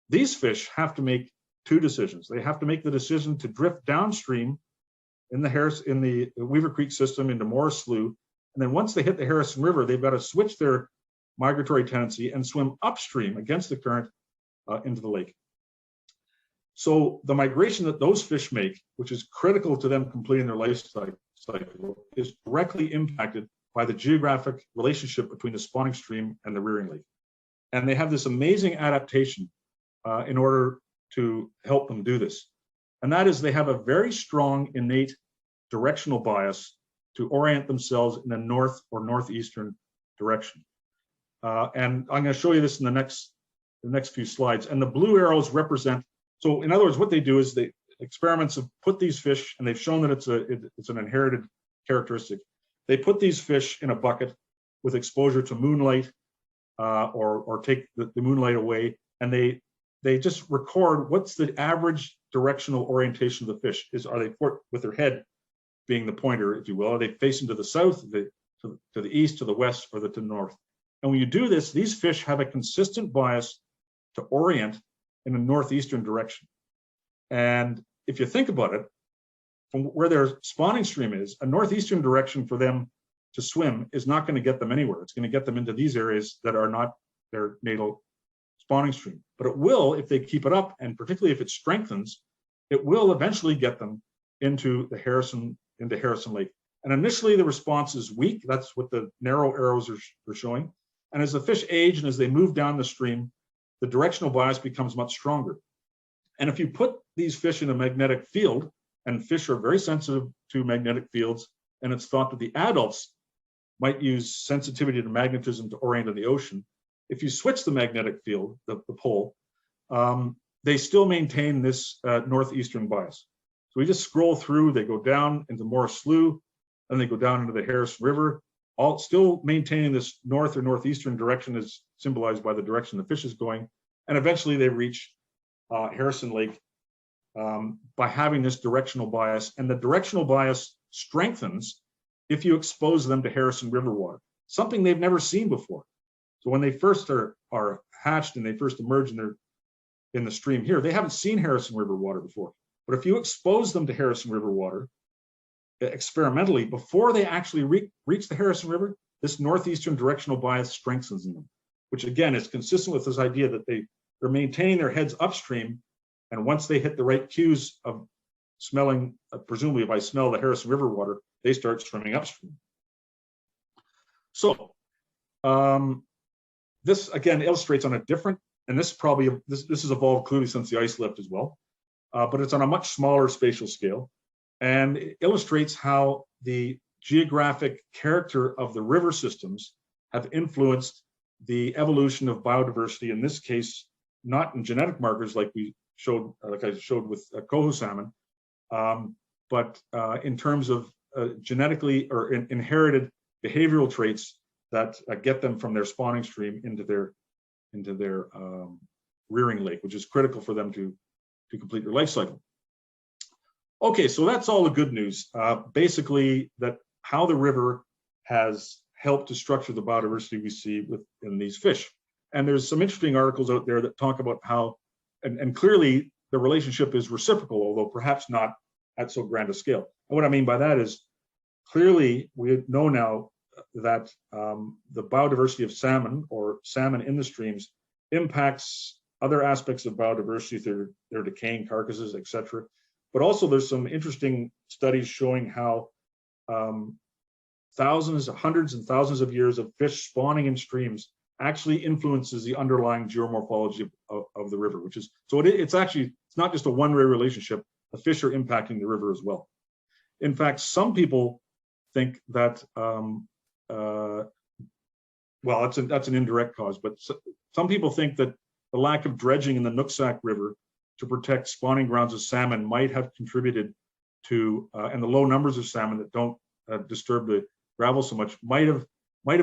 These fish have to make 2 decisions. They have to make the decision to drift downstream in the Weaver Creek system into Morris Slough, and then once they hit the Harrison River, they've got to switch their migratory tendency and swim upstream against the current into the lake. So the migration that those fish make, which is critical to them completing their life cycle, is directly impacted by the geographic relationship between the spawning stream and the rearing lake. And they have this amazing adaptation in order to help them do this. And that is they have a very strong innate directional bias to orient themselves in a north or northeastern direction. And I'm going to show you this in the next few slides. And the blue arrows represent, so in other words, what they do is experiments have put these fish, and they've shown that it's an inherited characteristic. They put these fish in a bucket with exposure to moonlight or take the moonlight away, and they just record what's the average directional orientation of the fish. Are they with their head being the pointer, if you will? Are they facing to the south, to the east, to the west, or to the north? And when you do this, these fish have a consistent bias to orient in a northeastern direction. And if you think about it, from where their spawning stream is, a northeastern direction for them to swim is not going to get them anywhere. It's going to get them into these areas that are not their natal spawning stream. But it will, if they keep it up, and particularly if it strengthens, it will eventually get them into Harrison Lake. And initially the response is weak. That's what the narrow arrows are showing. And as the fish age and as they move down the stream, the directional bias becomes much stronger. And if you put these fish in a magnetic field, and fish are very sensitive to magnetic fields, and it's thought that the adults might use sensitivity to magnetism to orient in the ocean. If you switch the magnetic field, the pole, they still maintain this northeastern bias. So we just scroll through, they go down into Morris Slough, and they go down into the Harrison River, all still maintaining this north or northeastern direction as symbolized by the direction the fish is going. And eventually they reach Harrison Lake by having this directional bias. And the directional bias strengthens if you expose them to Harrison River water, something they've never seen before. So when they first are hatched and they first emerge in the stream here, they haven't seen Harrison River water before. But if you expose them to Harrison River water experimentally, before they actually reach the Harrison River, this northeastern directional bias strengthens in them, which again is consistent with this idea that they're maintaining their heads upstream, and once they hit the right cues of smelling, presumably if I smell the Harrison River water, they start swimming upstream. So this again illustrates on a different, and this has evolved clearly since the ice lift as well, but it's on a much smaller spatial scale, and it illustrates how the geographic character of the river systems have influenced the evolution of biodiversity, in this case, not in genetic markers like I showed with coho salmon, but in terms of genetically or inherited behavioral traits that get them from their spawning stream into their rearing lake, which is critical for them to complete their life cycle. Okay, so that's all the good news. Basically, that how the river has helped to structure the biodiversity we see in these fish. And there's some interesting articles out there that talk about how, and clearly the relationship is reciprocal, although perhaps not at so grand a scale. And what I mean by that is, clearly we know now that the biodiversity of salmon, or salmon in the streams, impacts other aspects of biodiversity through their decaying carcasses, etc. But also there's some interesting studies showing how hundreds and thousands of years of fish spawning in streams actually influences the underlying geomorphology of the river, which is, so it's not just a one-way relationship. The fish are impacting the river as well. In fact, some people think that, well, that's an indirect cause, but some people think that the lack of dredging in the Nooksack River to protect spawning grounds of salmon might have contributed to, and the low numbers of salmon that don't disturb the gravel so much might have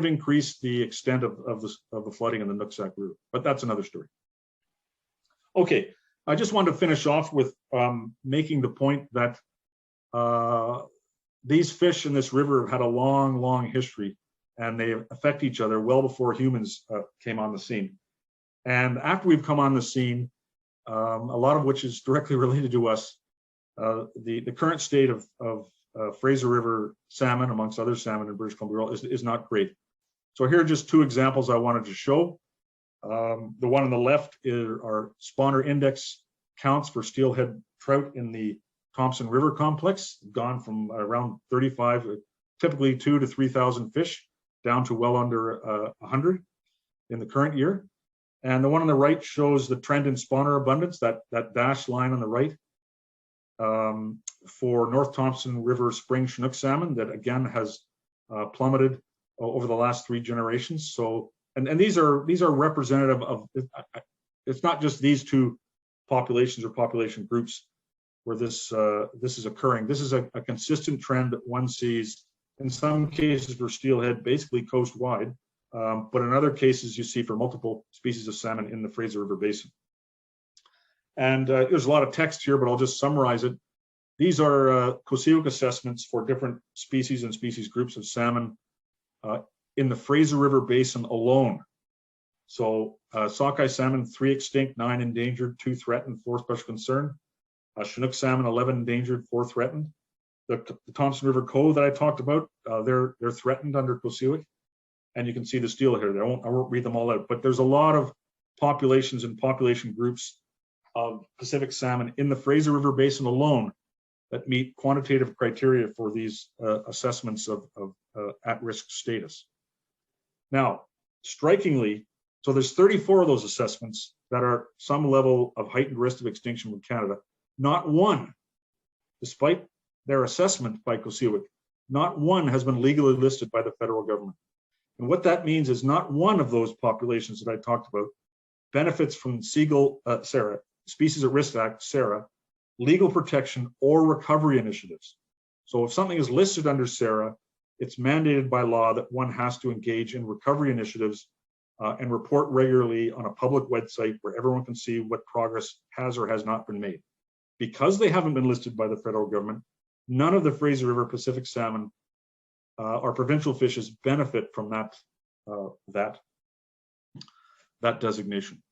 increased the extent of the flooding in the Nooksack River, but that's another story. Okay, I just wanted to finish off with making the point that these fish in this river have had a long, long history, and they affect each other well before humans came on the scene. And after we've come on the scene, a lot of which is directly related to us, the current state of Fraser River salmon, amongst other salmon in British Columbia, is not great. So here are just two examples I wanted to show. The one on the left are spawner index counts for steelhead trout in the Thompson River complex, gone from around 35, typically 2,000 to 3,000 fish, down to well under 100 in the current year. And the one on the right shows the trend in spawner abundance, that dashed line on the right, for North Thompson River spring Chinook salmon, that again has plummeted over the last 3 generations. So, and these are representative of, it's not just these two populations or population groups where this is occurring. This is a consistent trend that one sees in some cases for steelhead, basically coast-wide, but in other cases you see for multiple species of salmon in the Fraser River Basin. And there's a lot of text here, but I'll just summarize it. These are COSEWIC assessments for different species and species groups of salmon in the Fraser River Basin alone. So sockeye salmon, 3 extinct, 9 endangered, 2 threatened, 4 special concern. Chinook salmon, 11 endangered, 4 threatened. The Thompson River coho that I talked about, they're threatened under COSEWIC. And you can see the steelhead there. I won't read them all out, but there's a lot of populations and population groups of Pacific salmon in the Fraser River Basin alone that meet quantitative criteria for these assessments of at-risk status. Now, strikingly, so there's 34 of those assessments that are some level of heightened risk of extinction with Canada. Not one, despite their assessment by COSEWIC, not one has been legally listed by the federal government. And what that means is not one of those populations that I talked about benefits from Species at Risk Act, SARA, legal protection or recovery initiatives. So if something is listed under SARA, it's mandated by law that one has to engage in recovery initiatives and report regularly on a public website where everyone can see what progress has or has not been made. Because they haven't been listed by the federal government, none of the Fraser River Pacific salmon or provincial fishes benefit from that designation.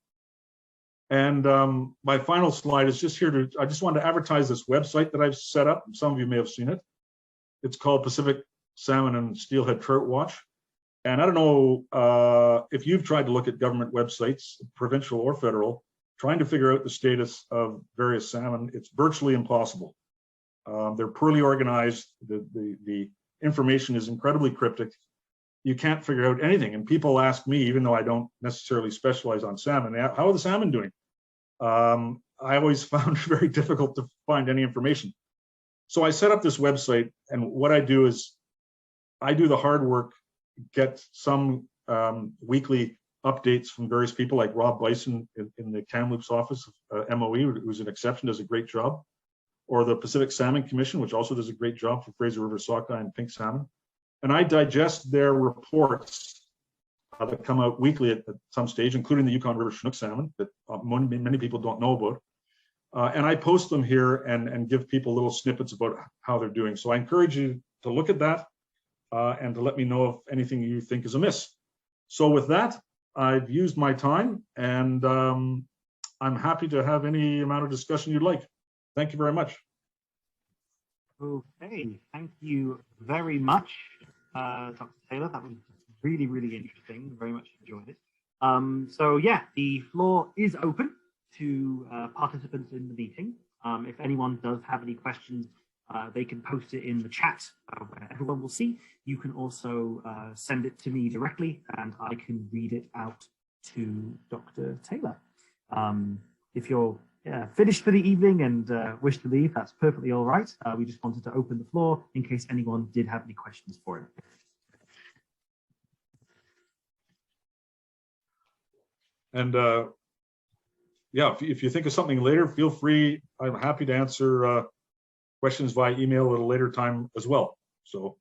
And my final slide is just here I just wanted to advertise this website that I've set up. Some of you may have seen it. It's called Pacific Salmon and Steelhead Trout Watch. And I don't know if you've tried to look at government websites, provincial or federal, trying to figure out the status of various salmon. It's virtually impossible. They're poorly organized. The information is incredibly cryptic. You can't figure out anything. And people ask me, even though I don't necessarily specialize on salmon, how are the salmon doing? I always found it very difficult to find any information. So I set up this website, and what I do is I do the hard work, get some weekly updates from various people like Rob Bison in the Kamloops office of MOE, who's an exception, does a great job, or the Pacific Salmon Commission, which also does a great job for Fraser River sockeye and pink salmon. And I digest their reports that come out weekly at some stage, including the Yukon River Chinook salmon that many people don't know about. And I post them here and give people little snippets about how they're doing. So I encourage you to look at that and to let me know if anything you think is amiss. So with that, I've used my time, and I'm happy to have any amount of discussion you'd like. Thank you very much. Okay, thank you very much, Dr. Taylor. That was really, really interesting. Very much enjoyed it. So yeah, the floor is open to participants in the meeting. If anyone does have any questions, they can post it in the chat where everyone will see. You can also send it to me directly, and I can read it out to Dr. Taylor. If you're finished for the evening and wish to leave, that's perfectly all right. We just wanted to open the floor in case anyone did have any questions for him. And yeah, if you think of something later, feel free. I'm happy to answer questions via email at a later time as well. So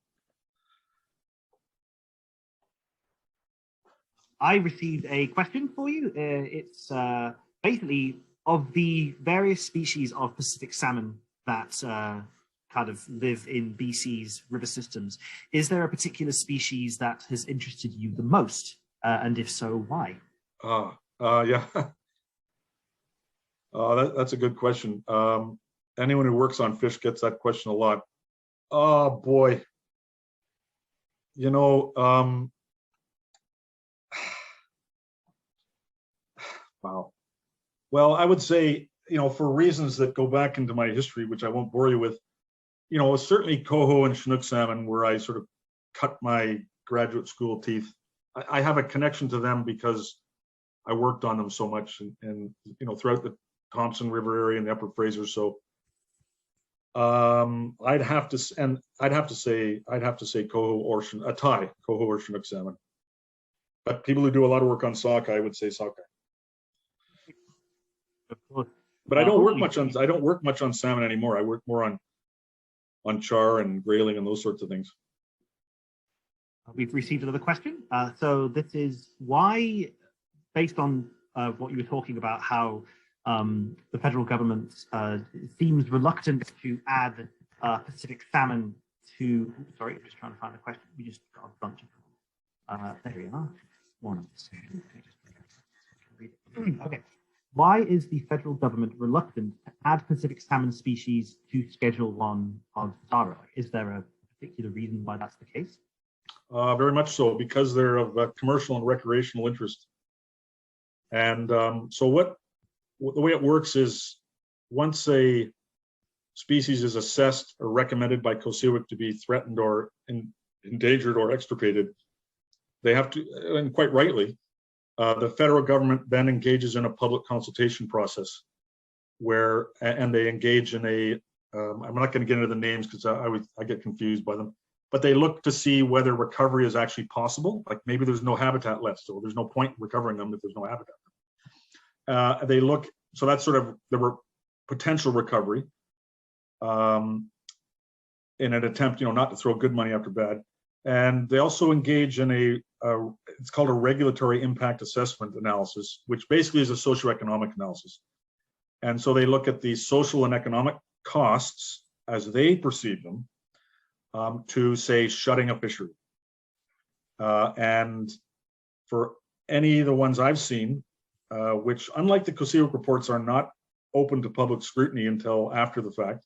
I received a question for you. It's basically, of the various species of Pacific salmon that kind of live in BC's river systems, is there a particular species that has interested you the most? And if so, why? Yeah, that's a good question. Anyone who works on fish gets that question a lot. Oh boy, you know, wow. Well, I would say, you know, for reasons that go back into my history, which I won't bore you with, you know, certainly coho and Chinook salmon, where I sort of cut my graduate school teeth. I have a connection to them because I worked on them so much, and you know, throughout the Thompson River area and the Upper Fraser. So I'd have to say coho or a Thai coho or Chinook salmon. But people who do a lot of work on sockeye, I would say sockeye. But I don't work much on salmon anymore. I work more on char and grayling and those sorts of things. We've received another question. So this is why, based on what you were talking about, how the federal government seems reluctant to add Pacific salmon to. Sorry, I'm just trying to find the question. We just got a bunch of them. There we are. One of them. Okay. Why is the federal government reluctant to add Pacific salmon species to Schedule 1 of SARA? Is there a particular reason why that's the case? Very much so, because they're of commercial and recreational interest. And so the way it works is, once a species is assessed or recommended by COSEWIC to be threatened or endangered or extirpated, they have to, and quite rightly, the federal government then engages in a public consultation process where, and they engage in a, I'm not going to get into the names because I get confused by them, but they look to see whether recovery is actually possible. Like maybe there's no habitat left, so there's no point in recovering them if there's no habitat. They look so that's sort of the potential recovery in an attempt, not to throw good money after bad. And they also engage in it's called a regulatory impact assessment analysis, which basically is a socioeconomic analysis. And so they look at the social and economic costs as they perceive them to, say, shutting a fishery. And for any of the ones I've seen, which, unlike the COSEWIC reports, are not open to public scrutiny until after the fact.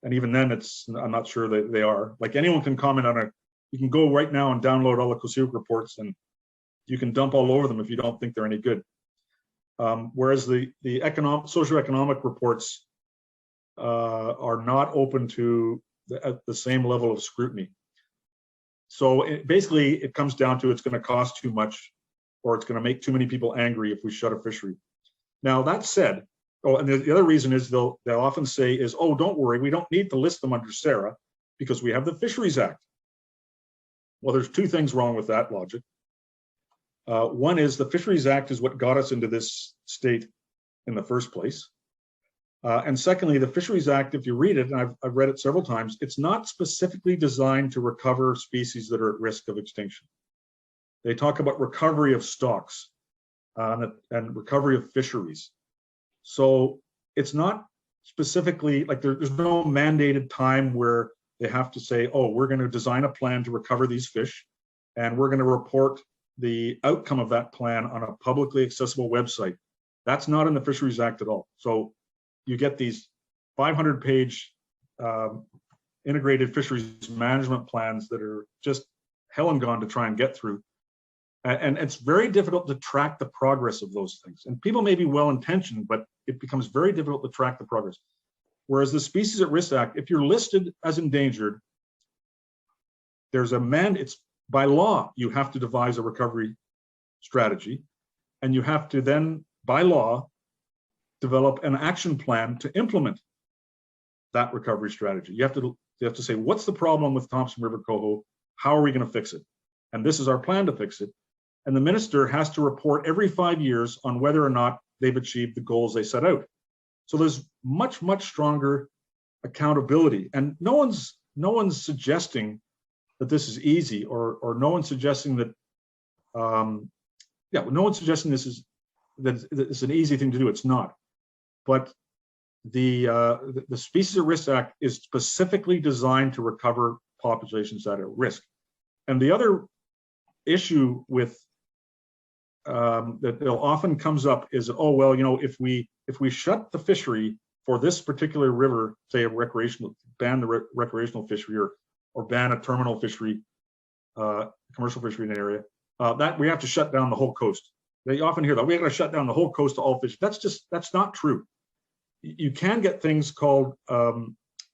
And even then, I'm not sure that they are. Like, anyone can comment on you can go right now and download all the COSEWIC reports, and you can dump all over them if you don't think they're any good. Whereas the socioeconomic reports are not open to the same level of scrutiny. So basically, it comes down to it's going to cost too much, or it's going to make too many people angry if we shut a fishery. Now, that said, and the other reason is they'll often say is, oh, don't worry, we don't need to list them under SARA because we have the Fisheries Act. Well, there's two things wrong with that logic. One is the Fisheries Act is what got us into this state in the first place. And secondly, the Fisheries Act, if you read it, and I've read it several times, it's not specifically designed to recover species that are at risk of extinction. They talk about recovery of stocks and recovery of fisheries. So it's not specifically, like, there's no mandated time where they have to say, oh, we're going to design a plan to recover these fish, and we're going to report the outcome of that plan on a publicly accessible website. That's not in the Fisheries Act at all. So you get these 500-page integrated fisheries management plans that are just hell and gone to try and get through. And it's very difficult to track the progress of those things. And people may be well-intentioned, but it becomes very difficult to track the progress. Whereas the Species at Risk Act, if you're listed as endangered, there's it's by law, you have to devise a recovery strategy, and you have to then, by law, develop an action plan to implement that recovery strategy. You have to say, what's the problem with Thompson River coho? How are we going to fix it? And this is our plan to fix it. And the minister has to report every 5 years on whether or not they've achieved the goals they set out. So there's much, much stronger accountability. And no one's suggesting that this is easy, or no one's suggesting that, no one's suggesting that it's an easy thing to do. It's not. But the Species at Risk Act is specifically designed to recover populations that are at risk. And the other issue with that often comes up is, oh, well, if we shut the fishery for this particular river, say ban the recreational fishery, or ban a terminal fishery, commercial fishery in an area, that we have to shut down the whole coast. They often hear that we have to shut down the whole coast to all fish. That's not true. You can get things called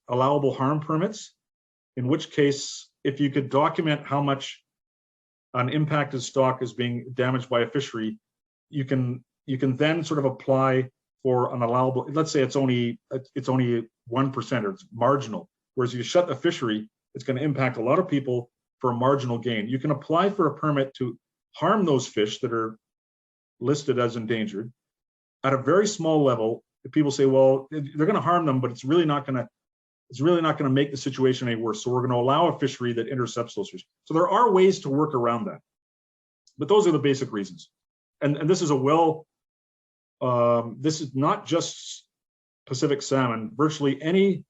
allowable harm permits, in which case, if you could document how much an impacted stock is being damaged by a fishery, you can then sort of apply for an allowable. Let's say it's only 1% or it's marginal. Whereas you shut the fishery, it's going to impact a lot of people for a marginal gain. You can apply for a permit to harm those fish that are listed as endangered at a very small level. If people say, well, they're going to harm them, but it's really not going to make the situation any worse. So we're going to allow a fishery that intercepts those fish. So there are ways to work around that, but those are the basic reasons. And this is this is not just Pacific salmon. Virtually any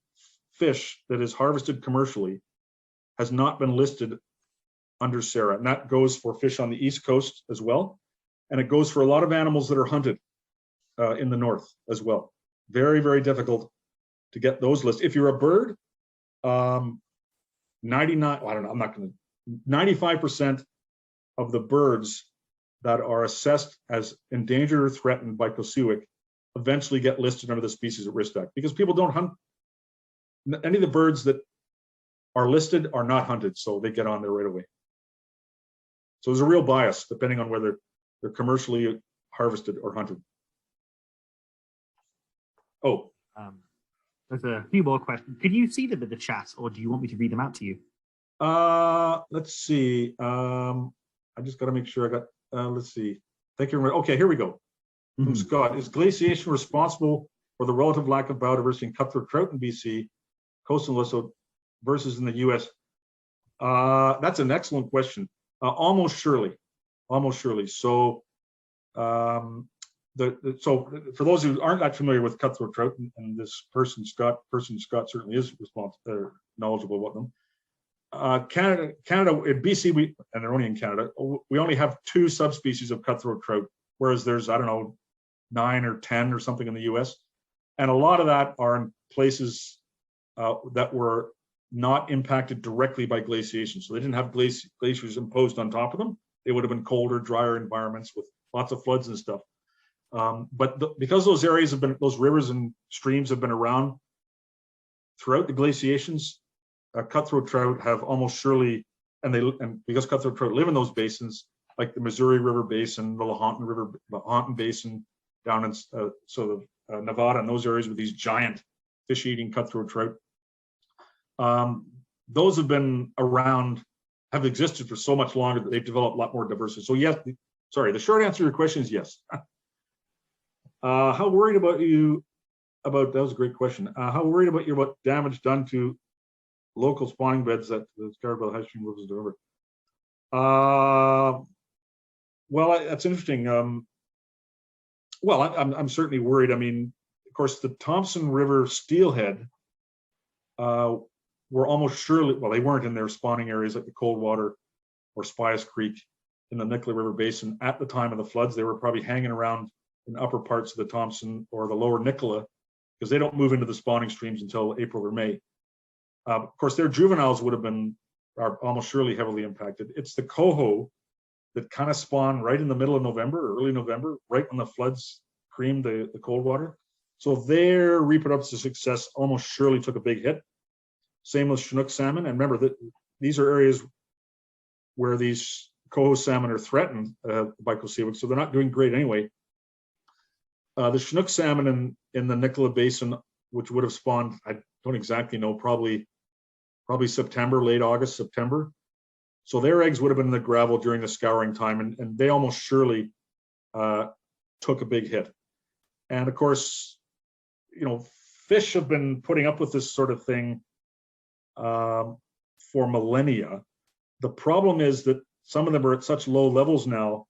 fish that is harvested commercially has not been listed under SARA, and that goes for fish on the East Coast as well, and it goes for a lot of animals that are hunted in the north as well. Very, very difficult to get those lists. If you're a bird, 95% of the birds that are assessed as endangered or threatened by COSEWIC eventually get listed under the Species at Risk Act, because people don't hunt. Any of the birds that are listed are not hunted, so they get on there right away. So there's a real bias depending on whether they're commercially harvested or hunted. Oh. There's a few more questions. Could you see them in the chat, or do you want me to read them out to you? Let's see. I just got to make sure I got. Let's see. Thank you very much. Okay, here we go. from Scott. Is glaciation responsible for the relative lack of biodiversity in cutthroat trout in BC, coastal Alysso versus in the US? That's an excellent question. Almost surely. So, so for those who aren't that familiar with cutthroat trout, and this person Scott certainly is knowledgeable about them. Canada, in BC, and they're only in Canada, we only have 2 subspecies of cutthroat trout, whereas there's, I don't know, 9 or 10 or something in the US. And a lot of that are in places that were not impacted directly by glaciation. So they didn't have glaciers imposed on top of them. They would have been colder, drier environments with lots of floods and stuff. But because those areas have been, those rivers and streams have been around throughout the glaciations, cutthroat trout have almost surely, and because cutthroat trout live in those basins, like the Missouri River Basin, the Lahontan Basin, down in Nevada and those areas with these giant fish-eating cutthroat trout, those have been around, have existed for so much longer that they've developed a lot more diversity. So yes, sorry, the short answer to your question is yes. How worried about you about, that was a great question. How worried about you about damage done to local spawning beds that the Scarborough High Stream rivers deliver? Well, that's interesting. Well, I'm certainly worried. I mean, of course, the Thompson River steelhead were almost surely, well, they weren't in their spawning areas like the Coldwater or Spias Creek in the Nicola River Basin at the time of the floods. They were probably hanging around in upper parts of the Thompson or the lower Nicola, because they don't move into the spawning streams until April or May. Of course, their juveniles are almost surely heavily impacted. It's the coho that kind of spawn right in the middle of November or early November, right when the floods creamed the Coldwater. So their reproductive success almost surely took a big hit. Same with Chinook salmon. And remember that these are areas where these coho salmon are threatened by Kosiewicz, so they're not doing great anyway. The Chinook salmon in the Nicola Basin, which would have spawned, I don't exactly know, probably September, late August, September. So their eggs would have been in the gravel during the scouring time, and they almost surely took a big hit. And of course, you know, fish have been putting up with this sort of thing for millennia. The problem is that some of them are at such low levels now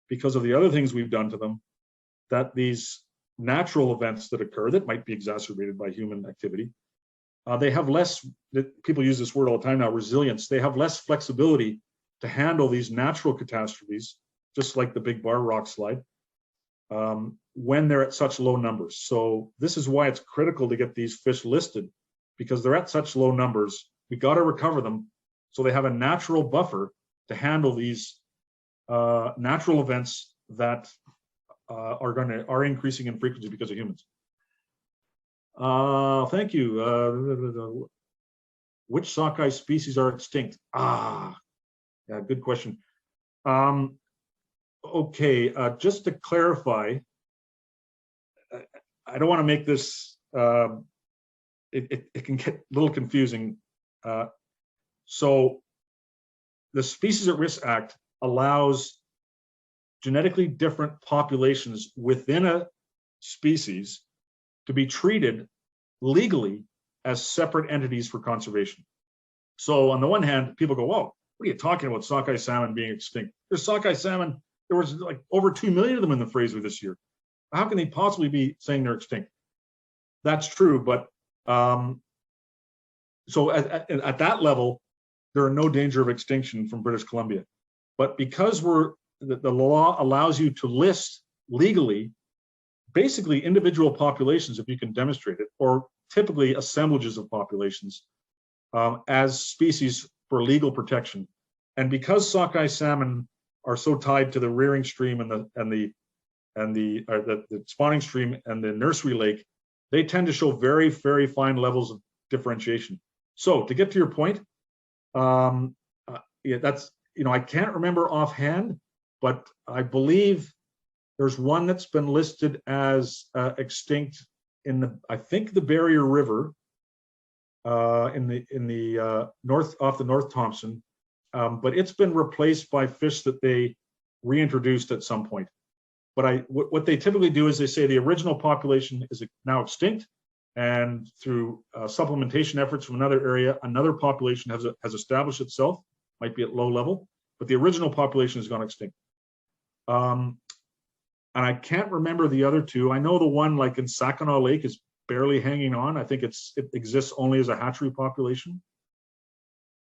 because of the other things we've done to them, that these natural events that occur that might be exacerbated by human activity, they have less, people use this word all the time now, resilience. They have less flexibility to handle these natural catastrophes, just like the big bar rock slide, when they're at such low numbers. So this is why it's critical to get these fish listed, because they're at such low numbers. We got to recover them so they have a natural buffer to handle these natural events that are increasing in frequency because of humans. Thank you. Which sockeye species are extinct? Yeah, good question. Okay, just to clarify, I don't want to make this, it can get a little confusing. So the Species at Risk Act allows genetically different populations within a species to be treated legally as separate entities for conservation. So on the one hand, people go, whoa, what are you talking about sockeye salmon being extinct? There's sockeye salmon, there was like over 2 million of them in the Fraser this year. How can they possibly be saying they're extinct? That's true, but so at that level, there are no danger of extinction from British Columbia. But because the law allows you to list legally basically individual populations, if you can demonstrate it, or typically assemblages of populations as species for legal protection. And because sockeye salmon are so tied to the rearing stream and the spawning stream and the nursery lake, they tend to show very, very fine levels of differentiation. So to get to your point, yeah, that's, you know, I can't remember offhand, but I believe there's one that's been listed as extinct in the, I think, the Barrier River in the north, off the North Thompson, but it's been replaced by fish that they reintroduced at some point. But what they typically do is they say the original population is now extinct, and through supplementation efforts from another area, another population has established itself, might be at low level, but the original population has gone extinct. And I can't remember the other two. I know the one like in Saginaw Lake is barely hanging on. I think it exists only as a hatchery population.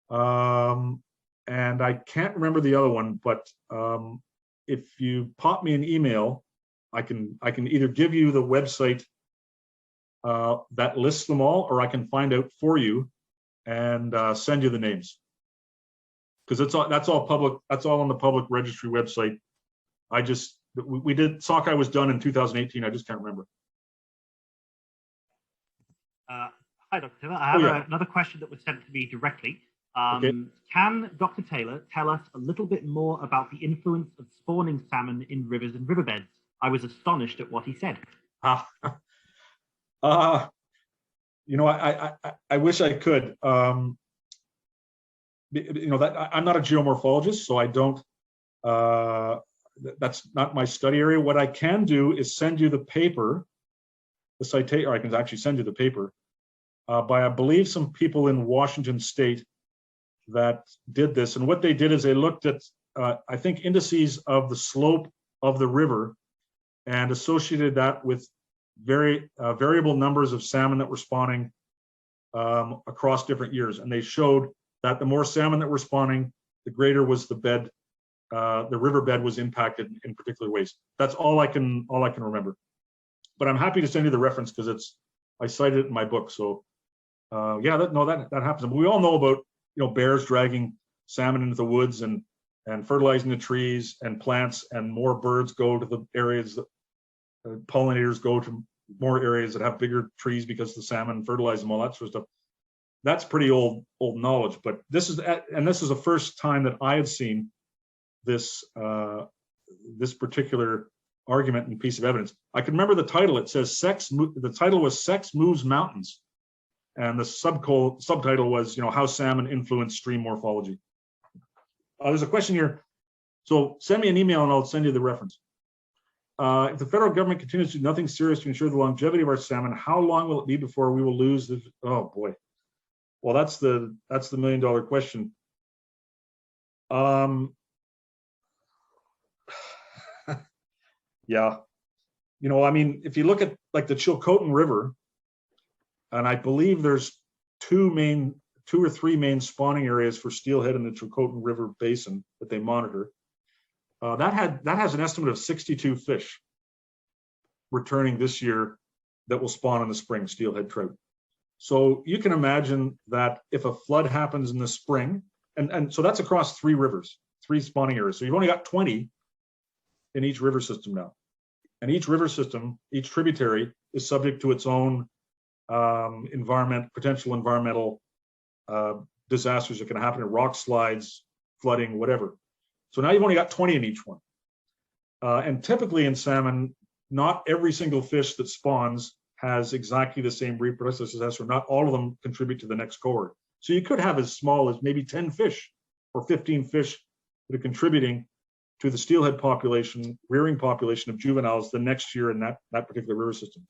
And I can't remember the other one, but if you pop me an email, I can either give you the website that lists them all, or I can find out for you and send you the names, because that's all public. That's all on the public registry website. We did Sockeye was done in 2018. I just can't remember. Hi, Dr. Taylor. I have another question that was sent to me directly. Okay. Can Dr. Taylor tell us a little bit more about the influence of spawning salmon in rivers and riverbeds? I was astonished at what he said. You know, I wish I could. You know, that I'm not a geomorphologist, so I don't. That's not my study area. What I can do is send you the paper, the citation, or I can actually send you the paper by, I believe, some people in Washington State that did this. And what they did is they looked at, I think, indices of the slope of the river and associated that with very variable numbers of salmon that were spawning across different years. And they showed that the more salmon that were spawning, the greater was the bed. The riverbed was impacted in particular ways. That's all I can remember. But I'm happy to send you the reference because I cited it in my book. So yeah, that happens. And we all know about bears dragging salmon into the woods and fertilizing the trees and plants, and more birds go to the areas that pollinators go to more areas that have bigger trees because the salmon fertilize them, all that sort of stuff. That's pretty old knowledge. But this is the first time that I had seen this particular argument and piece of evidence. I can remember the title. It says the title was "Sex Moves Mountains," and the subtitle was how salmon influence stream morphology. There's a question here, so send me an email and I'll send you the reference. If the federal government continues to do nothing serious to ensure the longevity of our salmon, how long will it be before we will lose the? Oh boy, well that's the $1 million question. Yeah, I mean, if you look at like the Chilcotin River, and I believe there's two or three main spawning areas for steelhead in the Chilcotin River basin that they monitor. That has an estimate of 62 fish returning this year that will spawn in the spring, steelhead trout. So you can imagine that if a flood happens in the spring, and so that's across 3 rivers, 3 spawning areas. So you've only got 20 in each river system now. And each river system, each tributary is subject to its own potential environmental disasters that can happen, rock slides, flooding, whatever. So now you've only got 20 in each one. And typically in salmon, not every single fish that spawns has exactly the same reproductive success, or not all of them contribute to the next cohort. So you could have as small as maybe 10 fish or 15 fish that are contributing to the steelhead population, rearing population of juveniles the next year in that particular river system.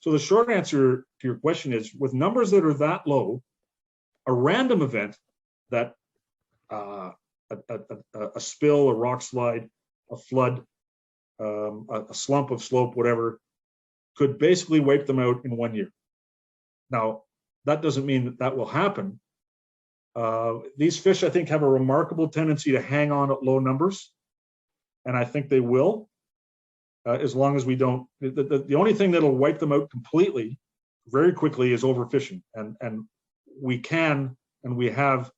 So the short answer to your question is, with numbers that are that low, a random event that a spill, a rock slide, a flood, a slump of slope, whatever, could basically wipe them out in 1 year. Now, that doesn't mean that will happen. These fish, I think, have a remarkable tendency to hang on at low numbers, and I think they will, as long as we don't. The only thing that'll wipe them out completely, very quickly, is overfishing, and we can and we have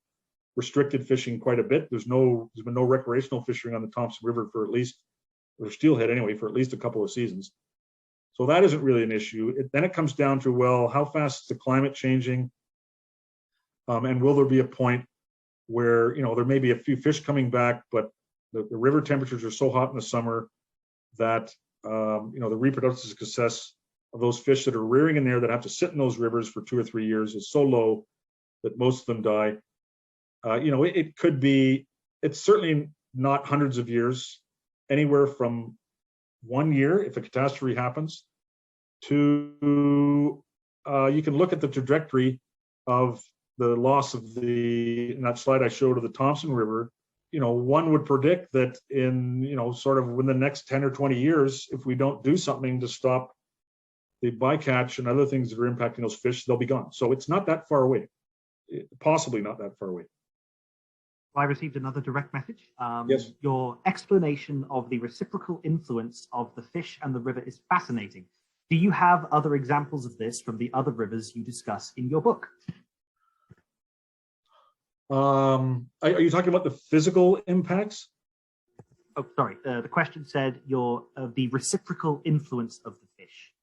restricted fishing quite a bit. There's been no recreational fishing on the Thompson River for at least, or steelhead anyway, for at least a couple of seasons. So that isn't really an issue. Then it comes down to, well, how fast is the climate changing? And will there be a point where, there may be a few fish coming back, but the river temperatures are so hot in the summer that, the reproductive success of those fish that are rearing in there that have to sit in those rivers for 2 or 3 years is so low that most of them die. It could be, it's certainly not hundreds of years, anywhere from 1 year if a catastrophe happens, to you can look at the trajectory of the loss of in that slide I showed of the Thompson River. One would predict that in, sort of within the next 10 or 20 years, if we don't do something to stop the bycatch and other things that are impacting those fish, they'll be gone. So it's not that far away, possibly not that far away. I received another direct message. Yes. Your explanation of the reciprocal influence of the fish and the river is fascinating. Do you have other examples of this from the other rivers you discuss in your book? Are you talking about the physical impacts? Oh, sorry. The question said the reciprocal influence of the fish.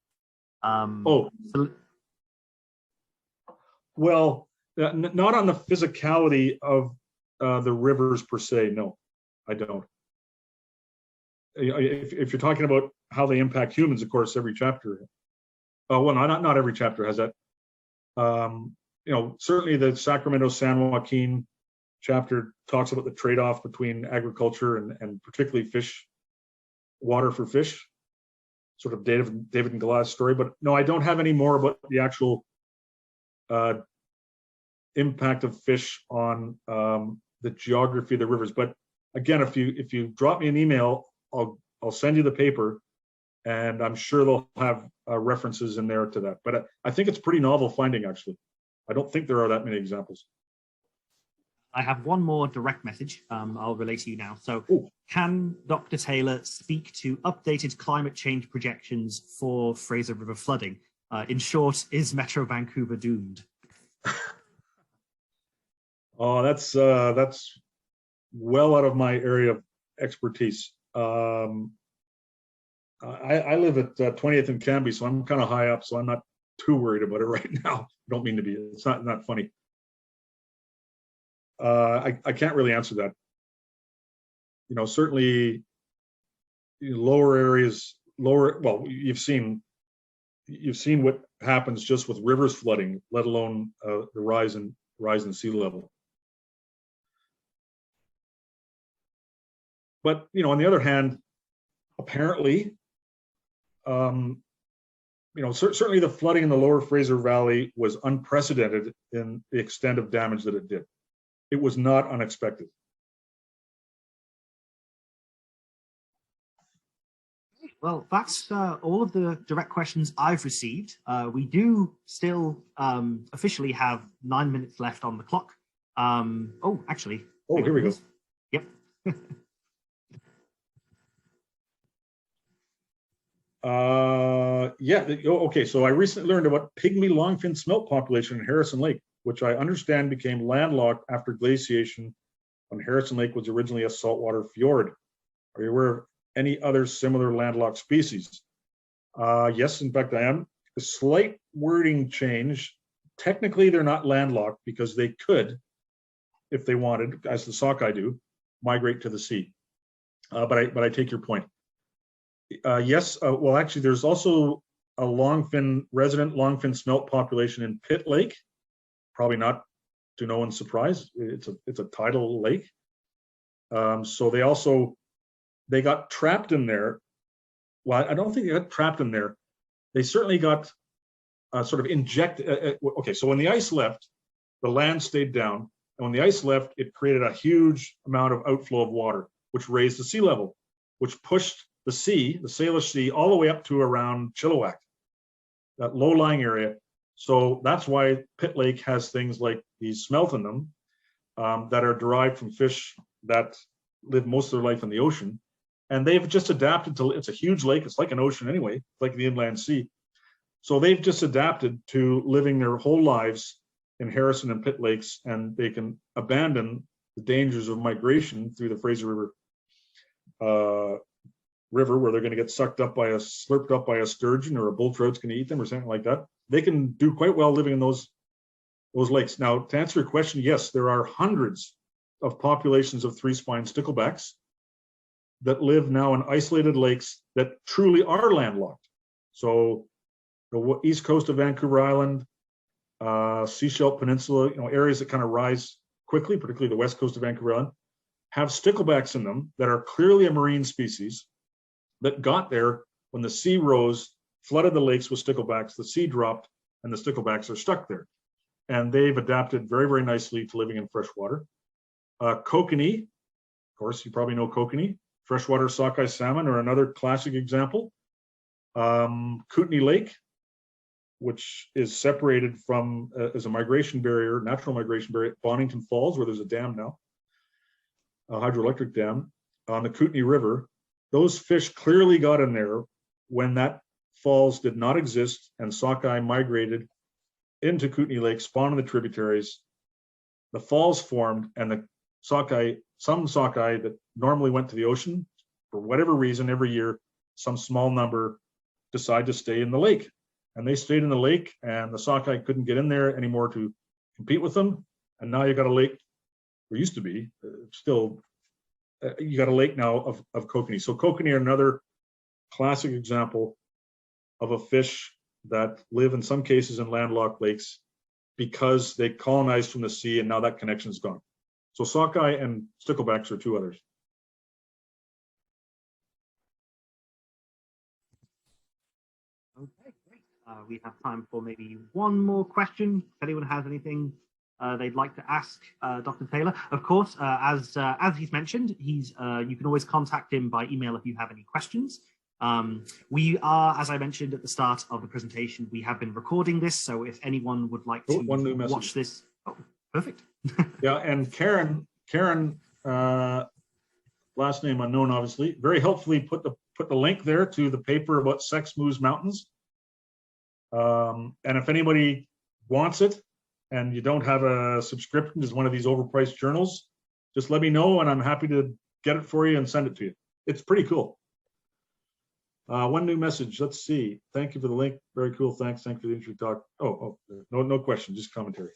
Well, not on the physicality of the rivers per se. No, I don't. If you're talking about how they impact humans, of course, every chapter. Well, not every chapter has that. Certainly the Sacramento San Joaquin chapter talks about the trade-off between agriculture and particularly water for fish, sort of David and Goliath story. But no, I don't have any more about the actual impact of fish on the geography of the rivers. But again, if you drop me an email, I'll send you the paper, and I'm sure they'll have references in there to that. But I think it's pretty novel finding, actually. I don't think there are that many examples. I have one more direct message I'll relay to you now. So, Can Dr. Taylor speak to updated climate change projections for Fraser River flooding? In short, is Metro Vancouver doomed? Oh, that's well out of my area of expertise. I live at 20th and Cambie, so I'm kind of high up, so I'm not too worried about it right now. I don't mean to be. It's not funny. I can't really answer that. Certainly lower areas, well, you've seen what happens just with rivers flooding, let alone the rise in sea level. But on the other hand, apparently, certainly the flooding in the lower Fraser Valley was unprecedented in the extent of damage that it did. It was not unexpected. Well, that's all of the direct questions I've received. We do still officially have 9 minutes left on the clock. Actually. Oh, here we go. Yep. Okay, so I recently learned about pygmy longfin smelt population in Harrison Lake, which I understand became landlocked after glaciation when Harrison Lake was originally a saltwater fjord. Are you aware of any other similar landlocked species? Yes, in fact, I am. A slight wording change. Technically, they're not landlocked because they could, if they wanted, as the sockeye do, migrate to the sea. But I take your point. Yes, well, actually, there's also a resident longfin smelt population in Pitt Lake. Probably not to no one's surprise. It's a tidal lake. So they got trapped in there. Well, I don't think they got trapped in there. They certainly got sort of injected. Okay, so when the ice left, the land stayed down. And when the ice left, it created a huge amount of outflow of water, which raised the sea level, which pushed the Salish Sea, all the way up to around Chilliwack, that low-lying area. So that's why Pitt Lake has things like these smelt in them that are derived from fish that live most of their life in the ocean. And they've just adapted to, it's a huge lake, it's like an ocean anyway, like the inland sea. So they've just adapted to living their whole lives in Harrison and Pitt Lakes, and they can abandon the dangers of migration through the Fraser River river where they're going to get slurped up by a sturgeon, or a bull trout's going to eat them or something like that. They can do quite well living in those lakes. Now, to answer your question, yes, there are hundreds of populations of three-spined sticklebacks that live now in isolated lakes that truly are landlocked. So the east coast of Vancouver Island, Seashell Peninsula, areas that kind of rise quickly, particularly the west coast of Vancouver Island, have sticklebacks in them that are clearly a marine species. that got there when the sea rose, flooded the lakes with sticklebacks, the sea dropped, and the sticklebacks are stuck there. And they've adapted very, very nicely to living in freshwater. Kokanee, of course, you probably know kokanee. Freshwater sockeye salmon are another classic example. Kootenay Lake, which is separated from, as a migration barrier, natural migration barrier at Bonington Falls, where there's a dam now, a hydroelectric dam on the Kootenay River. Those fish clearly got in there when that falls did not exist and sockeye migrated into Kootenay Lake, spawned in the tributaries. The falls formed, and the sockeye, some sockeye that normally went to the ocean, for whatever reason, every year, some small number decide to stay in the lake. And they stayed in the lake, and the sockeye couldn't get in there anymore to compete with them. And now you got a lake, or used to be, still, you got a lake now of kokanee. So kokanee are another classic example of a fish that live in some cases in landlocked lakes because they colonized from the sea, and now that connection is gone. So sockeye and sticklebacks are two others. Okay, great. We have time for maybe one more question. If anyone has anything they'd like to ask Dr. Taylor, of course, as he's mentioned, you can always contact him by email if you have any questions. We are, as I mentioned at the start of the presentation, we have been recording this, so if anyone would like to watch this, perfect. Yeah, and Karen, last name unknown, obviously, very helpfully put the link there to the paper about sex moose mountains. And if anybody wants it and you don't have a subscription to one of these overpriced journals, just let me know and I'm happy to get it for you and send it to you. It's pretty cool. One new message. Let's see. Thank you for the link. Very cool. Thanks. Thanks for the intro talk. No question. Just commentary.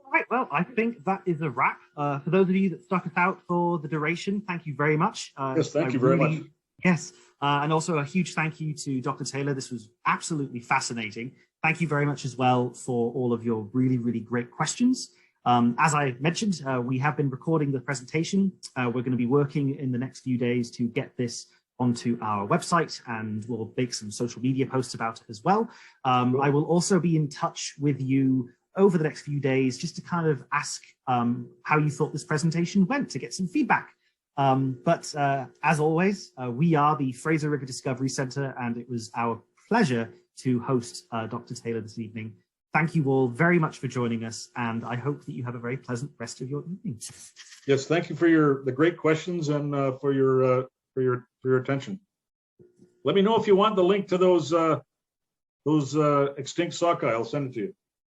All right. Well, I think that is a wrap. For those of you that stuck us out for the duration, thank you very much. Yes, thank you very much. Yes. And also a huge thank you to Dr. Taylor. This was absolutely fascinating. Thank you very much as well for all of your really, really great questions. As I mentioned, we have been recording the presentation. We're going to be working in the next few days to get this onto our website, and we'll make some social media posts about it as well. I will also be in touch with you over the next few days just to kind of ask how you thought this presentation went, to get some feedback. But as always, we are the Fraser River Discovery Centre, and it was our pleasure to host Dr. Taylor this evening. Thank you all very much for joining us, and I hope that you have a very pleasant rest of your evening. Yes, thank you for the great questions and for your attention. Let me know if you want the link to those extinct sockeye. I'll send it to you.